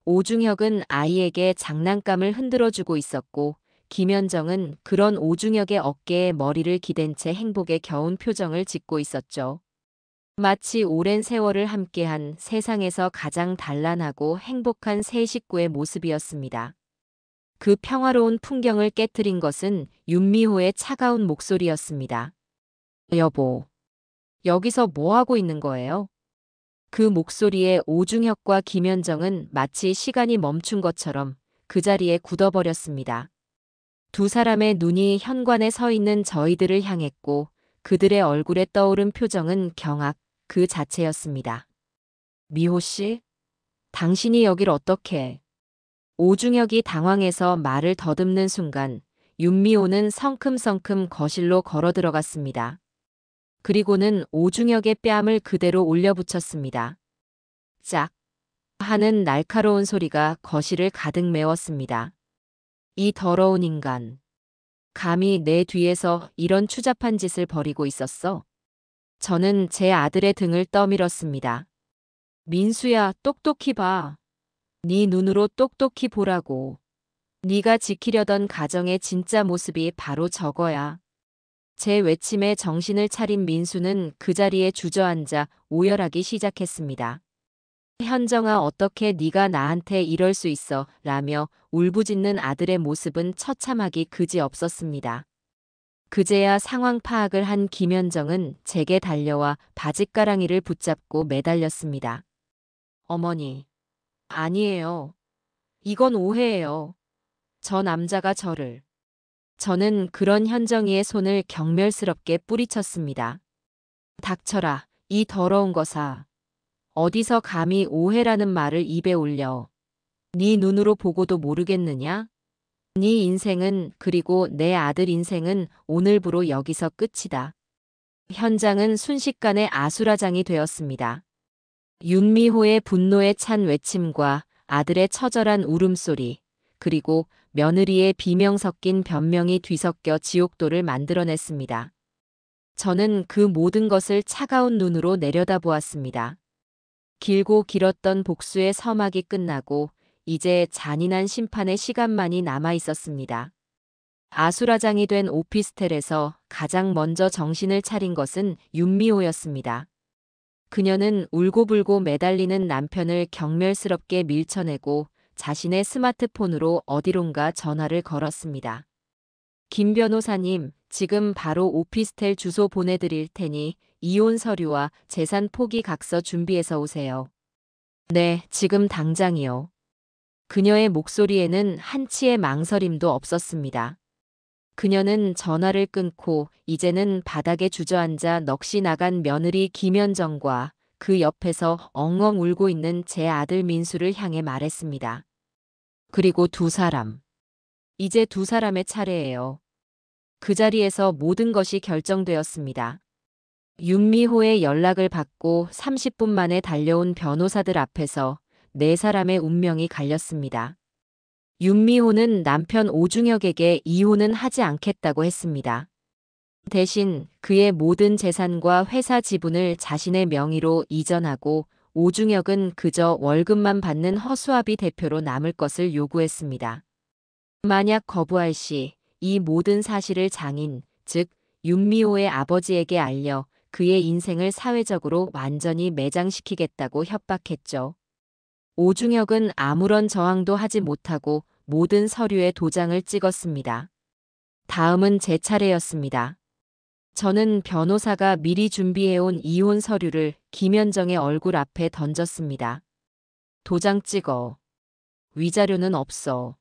오중혁은 아이에게 장난감을 흔들어주고 있었고 김현정은 그런 오중혁의 어깨에 머리를 기댄 채 행복에 겨운 표정을 짓고 있었죠. 마치 오랜 세월을 함께한 세상에서 가장 단란하고 행복한 세 식구의 모습이었습니다. 그 평화로운 풍경을 깨트린 것은 윤미호의 차가운 목소리였습니다. 여보, 여기서 뭐 하고 있는 거예요? 그 목소리에 오중혁과 김현정은 마치 시간이 멈춘 것처럼 그 자리에 굳어버렸습니다. 두 사람의 눈이 현관에 서 있는 저희들을 향했고 그들의 얼굴에 떠오른 표정은 경악 그 자체였습니다. 미호 씨, 당신이 여길 어떻게? 오중혁이 당황해서 말을 더듬는 순간 윤미호는 성큼성큼 거실로 걸어 들어갔습니다. 그리고는 오중혁의 뺨을 그대로 올려붙였습니다. 짝 하는 날카로운 소리가 거실을 가득 메웠습니다. 이 더러운 인간. 감히 내 뒤에서 이런 추잡한 짓을 벌이고 있었어? 저는 제 아들의 등을 떠밀었습니다. 민수야, 똑똑히 봐. 네 눈으로 똑똑히 보라고. 네가 지키려던 가정의 진짜 모습이 바로 저거야. 제 외침에 정신을 차린 민수는 그 자리에 주저앉아 오열하기 시작했습니다. 현정아, 어떻게 네가 나한테 이럴 수 있어? 라며 울부짖는 아들의 모습은 처참하기 그지없었습니다. 그제야 상황 파악을 한 김현정은 제게 달려와 바짓가랑이를 붙잡고 매달렸습니다. 어머니, 아니에요. 이건 오해예요. 저 남자가 저를. 저는 그런 현정이의 손을 경멸스럽게 뿌리쳤습니다. 닥쳐라, 이 더러운 거사. 어디서 감히 오해라는 말을 입에 올려. 네 눈으로 보고도 모르겠느냐? 네 인생은 그리고 내 아들 인생은 오늘부로 여기서 끝이다. 현장은 순식간에 아수라장이 되었습니다. 윤미호의 분노에 찬 외침과 아들의 처절한 울음소리, 그리고 며느리의 비명 섞인 변명이 뒤섞여 지옥도를 만들어냈습니다. 저는 그 모든 것을 차가운 눈으로 내려다보았습니다. 길고 길었던 복수의 서막이 끝나고 이제 잔인한 심판의 시간만이 남아 있었습니다. 아수라장이 된 오피스텔에서 가장 먼저 정신을 차린 것은 윤미호였습니다. 그녀는 울고불고 매달리는 남편을 경멸스럽게 밀쳐내고 자신의 스마트폰으로 어디론가 전화를 걸었습니다. 김 변호사님, 지금 바로 오피스텔 주소 보내드릴 테니 이혼 서류와 재산 포기 각서 준비해서 오세요. 네, 지금 당장이요. 그녀의 목소리에는 한치의 망설임도 없었습니다. 그녀는 전화를 끊고 이제는 바닥에 주저앉아 넋이 나간 며느리 김현정과 그 옆에서 엉엉 울고 있는 제 아들 민수를 향해 말했습니다. 그리고 두 사람. 이제 두 사람의 차례예요. 그 자리에서 모든 것이 결정되었습니다. 윤미호의 연락을 받고 30분 만에 달려온 변호사들 앞에서 네 사람의 운명이 갈렸습니다. 윤미호는 남편 오중혁에게 이혼은 하지 않겠다고 했습니다. 대신 그의 모든 재산과 회사 지분을 자신의 명의로 이전하고 오중혁은 그저 월급만 받는 허수아비 대표로 남을 것을 요구했습니다. 만약 거부할 시 이 모든 사실을 장인, 즉 윤미호의 아버지에게 알려 그의 인생을 사회적으로 완전히 매장시키겠다고 협박했죠. 오중혁은 아무런 저항도 하지 못하고 모든 서류에 도장을 찍었습니다. 다음은 제 차례였습니다. 저는 변호사가 미리 준비해온 이혼 서류를 김현정의 얼굴 앞에 던졌습니다. 도장 찍어. 위자료는 없어.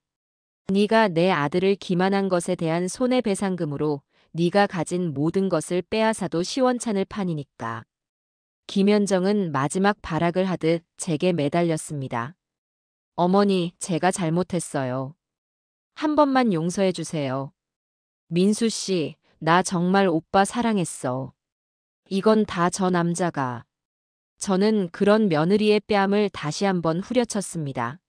네가 내 아들을 기만한 것에 대한 손해배상금으로 네가 가진 모든 것을 빼앗아도 시원찮을 판이니까. 김현정은 마지막 발악을 하듯 제게 매달렸습니다. 어머니, 제가 잘못했어요. 한 번만 용서해 주세요. 민수 씨, 나 정말 오빠 사랑했어. 이건 다 저 남자가. 저는 그런 며느리의 뺨을 다시 한번 후려쳤습니다.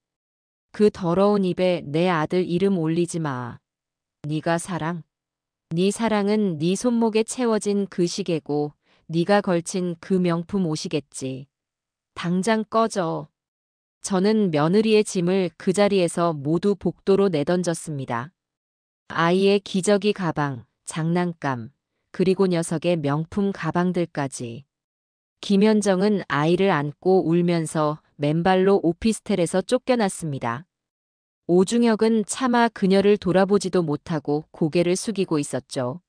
그 더러운 입에 내 아들 이름 올리지 마. 네가 사랑? 네 사랑은 네 손목에 채워진 그 시계고 네가 걸친 그 명품 옷이겠지. 당장 꺼져. 저는 며느리의 짐을 그 자리에서 모두 복도로 내던졌습니다. 아이의 기저귀 가방, 장난감, 그리고 녀석의 명품 가방들까지. 김현정은 아이를 안고 울면서 맨발로 오피스텔에서 쫓겨났습니다. 오중혁은 차마 그녀를 돌아보지도 못하고 고개를 숙이고 있었죠.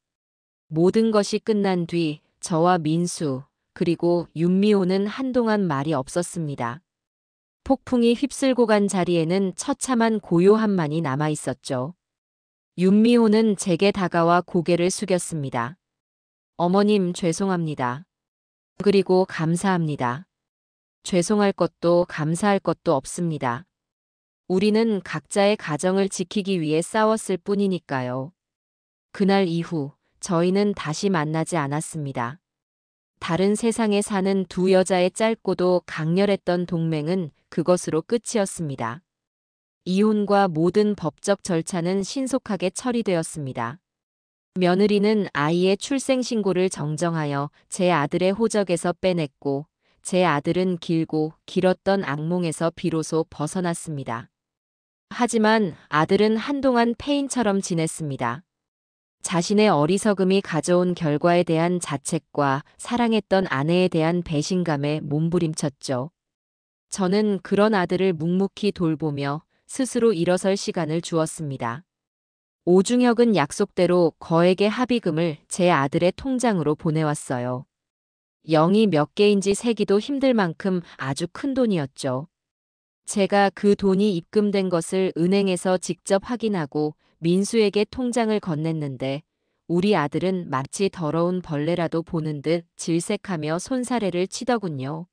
모든 것이 끝난 뒤 저와 민수, 그리고 윤미호는 한동안 말이 없었습니다. 폭풍이 휩쓸고 간 자리에는 처참한 고요함만이 남아 있었죠. 윤미호는 제게 다가와 고개를 숙였습니다. 어머님 죄송합니다. 그리고 감사합니다. 죄송할 것도 감사할 것도 없습니다. 우리는 각자의 가정을 지키기 위해 싸웠을 뿐이니까요. 그날 이후 저희는 다시 만나지 않았습니다. 다른 세상에 사는 두 여자의 짧고도 강렬했던 동맹은 그것으로 끝이었습니다. 이혼과 모든 법적 절차는 신속하게 처리되었습니다. 며느리는 아이의 출생신고를 정정하여 제 아들의 호적에서 빼냈고, 제 아들은 길고 길었던 악몽에서 비로소 벗어났습니다. 하지만 아들은 한동안 폐인처럼 지냈습니다. 자신의 어리석음이 가져온 결과에 대한 자책과 사랑했던 아내에 대한 배신감에 몸부림쳤죠. 저는 그런 아들을 묵묵히 돌보며 스스로 일어설 시간을 주었습니다. 오중혁은 약속대로 거액의 합의금을 제 아들의 통장으로 보내왔어요. 0이 몇 개인지 세기도 힘들 만큼 아주 큰 돈이었죠. 제가 그 돈이 입금된 것을 은행에서 직접 확인하고 민수에게 통장을 건넸는데 우리 아들은 마치 더러운 벌레라도 보는 듯 질색하며 손사래를 치더군요.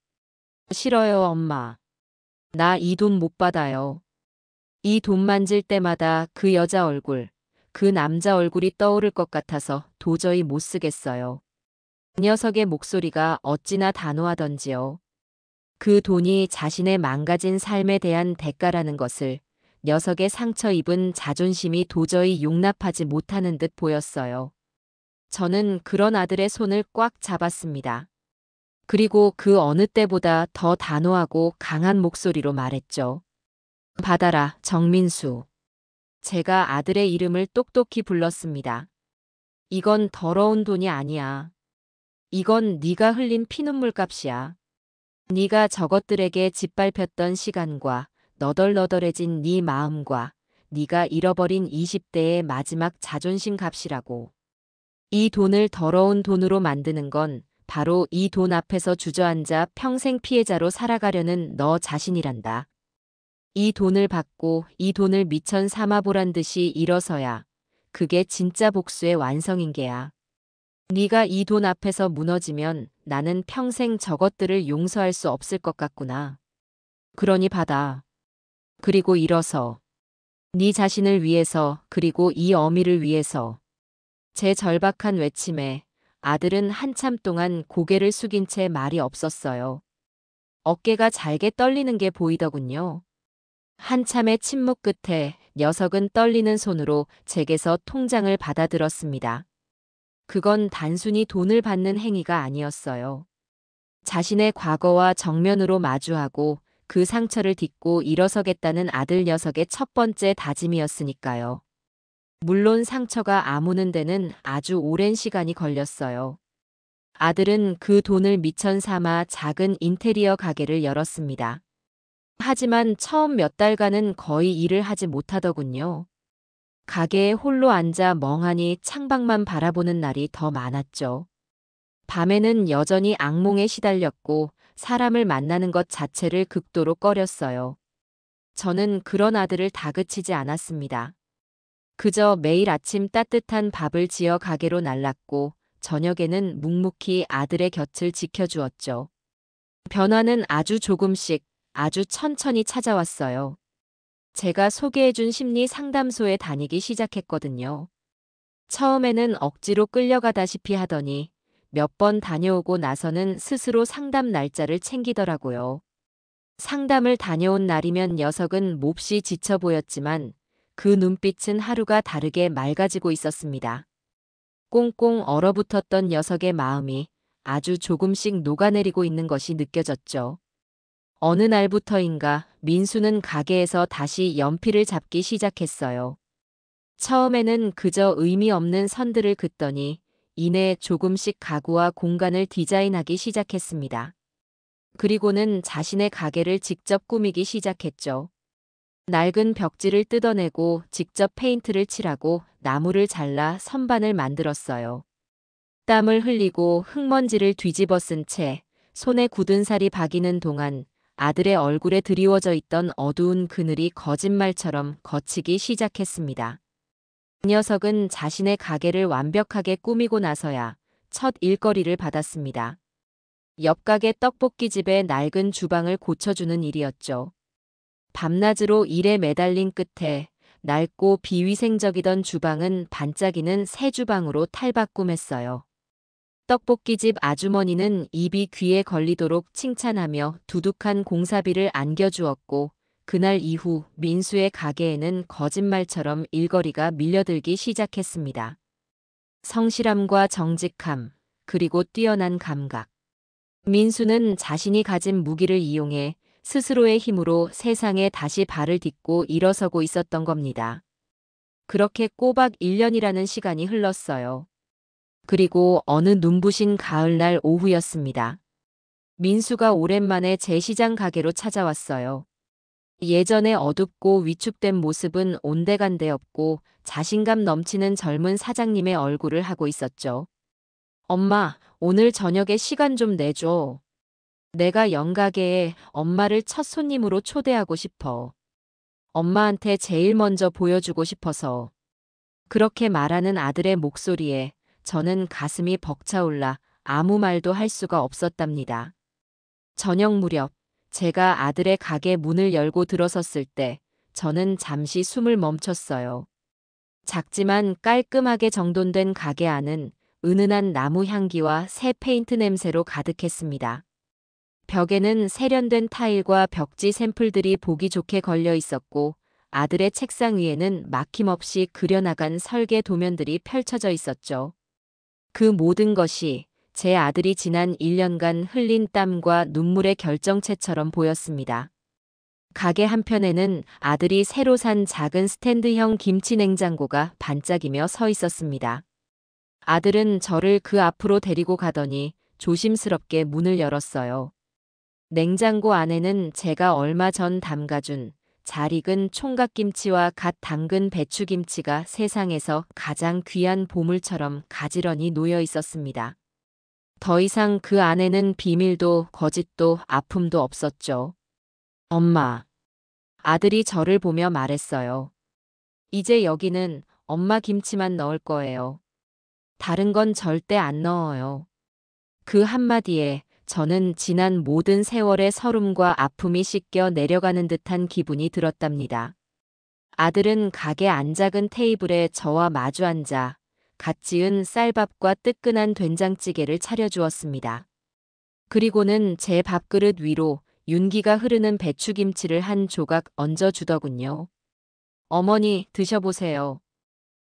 싫어요, 엄마. 나 이 돈 못 받아요. 이 돈 만질 때마다 그 여자 얼굴, 그 남자 얼굴이 떠오를 것 같아서 도저히 못 쓰겠어요. 그 녀석의 목소리가 어찌나 단호하던지요. 그 돈이 자신의 망가진 삶에 대한 대가라는 것을 녀석의 상처 입은 자존심이 도저히 용납하지 못하는 듯 보였어요. 저는 그런 아들의 손을 꽉 잡았습니다. 그리고 그 어느 때보다 더 단호하고 강한 목소리로 말했죠. 받아라, 정민수. 제가 아들의 이름을 똑똑히 불렀습니다. 이건 더러운 돈이 아니야. 이건 네가 흘린 피눈물 값이야. 네가 저것들에게 짓밟혔던 시간과 너덜너덜해진 네 마음과 네가 잃어버린 20대의 마지막 자존심 값이라고. 이 돈을 더러운 돈으로 만드는 건 바로 이 돈 앞에서 주저앉아 평생 피해자로 살아가려는 너 자신이란다. 이 돈을 받고 이 돈을 미천 삼아보란 듯이 일어서야 그게 진짜 복수의 완성인 게야. 네가 이 돈 앞에서 무너지면 나는 평생 저것들을 용서할 수 없을 것 같구나. 그러니 받아. 그리고 일어서. 네 자신을 위해서 그리고 이 어미를 위해서. 제 절박한 외침에 아들은 한참 동안 고개를 숙인 채 말이 없었어요. 어깨가 잘게 떨리는 게 보이더군요. 한참의 침묵 끝에 녀석은 떨리는 손으로 제게서 통장을 받아들었습니다. 그건 단순히 돈을 받는 행위가 아니었어요. 자신의 과거와 정면으로 마주하고 그 상처를 딛고 일어서겠다는 아들 녀석의 첫 번째 다짐이었으니까요. 물론 상처가 아무는 데는 아주 오랜 시간이 걸렸어요. 아들은 그 돈을 미천 삼아 작은 인테리어 가게를 열었습니다. 하지만 처음 몇 달간은 거의 일을 하지 못하더군요. 가게에 홀로 앉아 멍하니 창밖만 바라보는 날이 더 많았죠. 밤에는 여전히 악몽에 시달렸고 사람을 만나는 것 자체를 극도로 꺼렸어요. 저는 그런 아들을 다그치지 않았습니다. 그저 매일 아침 따뜻한 밥을 지어 가게로 날랐고 저녁에는 묵묵히 아들의 곁을 지켜주었죠. 변화는 아주 조금씩, 아주 천천히 찾아왔어요. 제가 소개해준 심리 상담소에 다니기 시작했거든요. 처음에는 억지로 끌려가다시피 하더니 몇 번 다녀오고 나서는 스스로 상담 날짜를 챙기더라고요. 상담을 다녀온 날이면 녀석은 몹시 지쳐 보였지만 그 눈빛은 하루가 다르게 맑아지고 있었습니다. 꽁꽁 얼어붙었던 녀석의 마음이 아주 조금씩 녹아내리고 있는 것이 느껴졌죠. 어느 날부터인가 민수는 가게에서 다시 연필을 잡기 시작했어요. 처음에는 그저 의미 없는 선들을 긋더니 이내 조금씩 가구와 공간을 디자인하기 시작했습니다. 그리고는 자신의 가게를 직접 꾸미기 시작했죠. 낡은 벽지를 뜯어내고 직접 페인트를 칠하고 나무를 잘라 선반을 만들었어요. 땀을 흘리고 흙먼지를 뒤집어 쓴 채 손에 굳은 살이 박이는 동안 아들의 얼굴에 드리워져 있던 어두운 그늘이 거짓말처럼 걷히기 시작했습니다. 그 녀석은 자신의 가게를 완벽하게 꾸미고 나서야 첫 일거리를 받았습니다. 옆 가게 떡볶이집의 낡은 주방을 고쳐주는 일이었죠. 밤낮으로 일에 매달린 끝에 낡고 비위생적이던 주방은 반짝이는 새 주방으로 탈바꿈했어요. 떡볶이집 아주머니는 입이 귀에 걸리도록 칭찬하며 두둑한 공사비를 안겨주었고 그날 이후 민수의 가게에는 거짓말처럼 일거리가 밀려들기 시작했습니다. 성실함과 정직함, 그리고 뛰어난 감각. 민수는 자신이 가진 무기를 이용해 스스로의 힘으로 세상에 다시 발을 딛고 일어서고 있었던 겁니다. 그렇게 꼬박 1년이라는 시간이 흘렀어요. 그리고 어느 눈부신 가을날 오후였습니다. 민수가 오랜만에 제시장 가게로 찾아왔어요. 예전에 어둡고 위축된 모습은 온데간데 없고 자신감 넘치는 젊은 사장님의 얼굴을 하고 있었죠. 엄마, 오늘 저녁에 시간 좀 내줘. 내가 영가게에 엄마를 첫 손님으로 초대하고 싶어. 엄마한테 제일 먼저 보여주고 싶어서. 그렇게 말하는 아들의 목소리에 저는 가슴이 벅차올라 아무 말도 할 수가 없었답니다. 저녁 무렵 제가 아들의 가게 문을 열고 들어섰을 때 저는 잠시 숨을 멈췄어요. 작지만 깔끔하게 정돈된 가게 안은 은은한 나무 향기와 새 페인트 냄새로 가득했습니다. 벽에는 세련된 타일과 벽지 샘플들이 보기 좋게 걸려 있었고 아들의 책상 위에는 막힘없이 그려나간 설계 도면들이 펼쳐져 있었죠. 그 모든 것이 제 아들이 지난 1년간 흘린 땀과 눈물의 결정체처럼 보였습니다. 가게 한편에는 아들이 새로 산 작은 스탠드형 김치 냉장고가 반짝이며 서 있었습니다. 아들은 저를 그 앞으로 데리고 가더니 조심스럽게 문을 열었어요. 냉장고 안에는 제가 얼마 전 담가준 잘 익은 총각김치와 갓 담근 배추김치가 세상에서 가장 귀한 보물처럼 가지런히 놓여 있었습니다. 더 이상 그 안에는 비밀도 거짓도 아픔도 없었죠. 엄마. 아들이 저를 보며 말했어요. 이제 여기는 엄마 김치만 넣을 거예요. 다른 건 절대 안 넣어요. 그 한마디에 저는 지난 모든 세월의 서름과 아픔이 씻겨 내려가는 듯한 기분이 들었답니다. 아들은 가게 안작은 테이블에 저와 마주 앉아 갓 지은 쌀밥과 뜨끈한 된장찌개를 차려주었습니다. 그리고는 제 밥그릇 위로 윤기가 흐르는 배추김치를 한 조각 얹어주더군요. 어머니, 드셔보세요.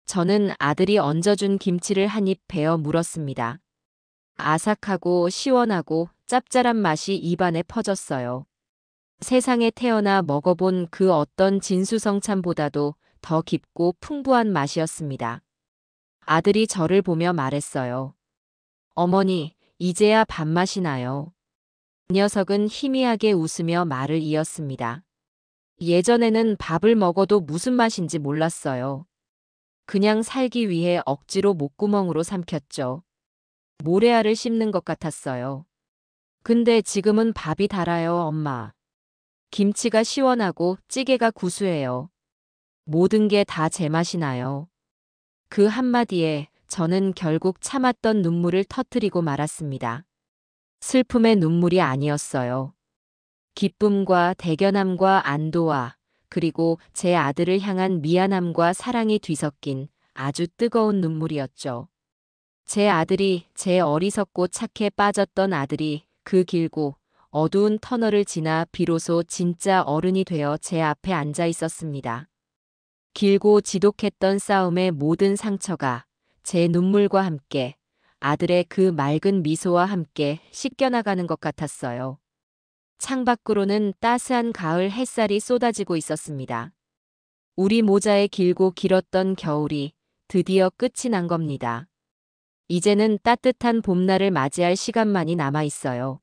저는 아들이 얹어준 김치를 한 입 베어 물었습니다. 아삭하고 시원하고 짭짤한 맛이 입안에 퍼졌어요. 세상에 태어나 먹어본 그 어떤 진수성찬보다도 더 깊고 풍부한 맛이었습니다. 아들이 저를 보며 말했어요. 어머니, 이제야 밥맛이 나요. 그 녀석은 희미하게 웃으며 말을 이었습니다. 예전에는 밥을 먹어도 무슨 맛인지 몰랐어요. 그냥 살기 위해 억지로 목구멍으로 삼켰죠. 모래알을 씹는 것 같았어요. 근데 지금은 밥이 달아요, 엄마. 김치가 시원하고 찌개가 구수해요. 모든 게 다 제 맛이 나요. 그 한마디에 저는 결국 참았던 눈물을 터뜨리고 말았습니다. 슬픔의 눈물이 아니었어요. 기쁨과 대견함과 안도와 그리고 제 아들을 향한 미안함과 사랑이 뒤섞인 아주 뜨거운 눈물이었죠. 제 아들이, 제 어리석고 착해 빠졌던 아들이 그 길고 어두운 터널을 지나 비로소 진짜 어른이 되어 제 앞에 앉아 있었습니다. 길고 지독했던 싸움의 모든 상처가 제 눈물과 함께 아들의 그 맑은 미소와 함께 씻겨나가는 것 같았어요. 창밖으로는 따스한 가을 햇살이 쏟아지고 있었습니다. 우리 모자의 길고 길었던 겨울이 드디어 끝이 난 겁니다. 이제는 따뜻한 봄날을 맞이할 시간만이 남아 있어요.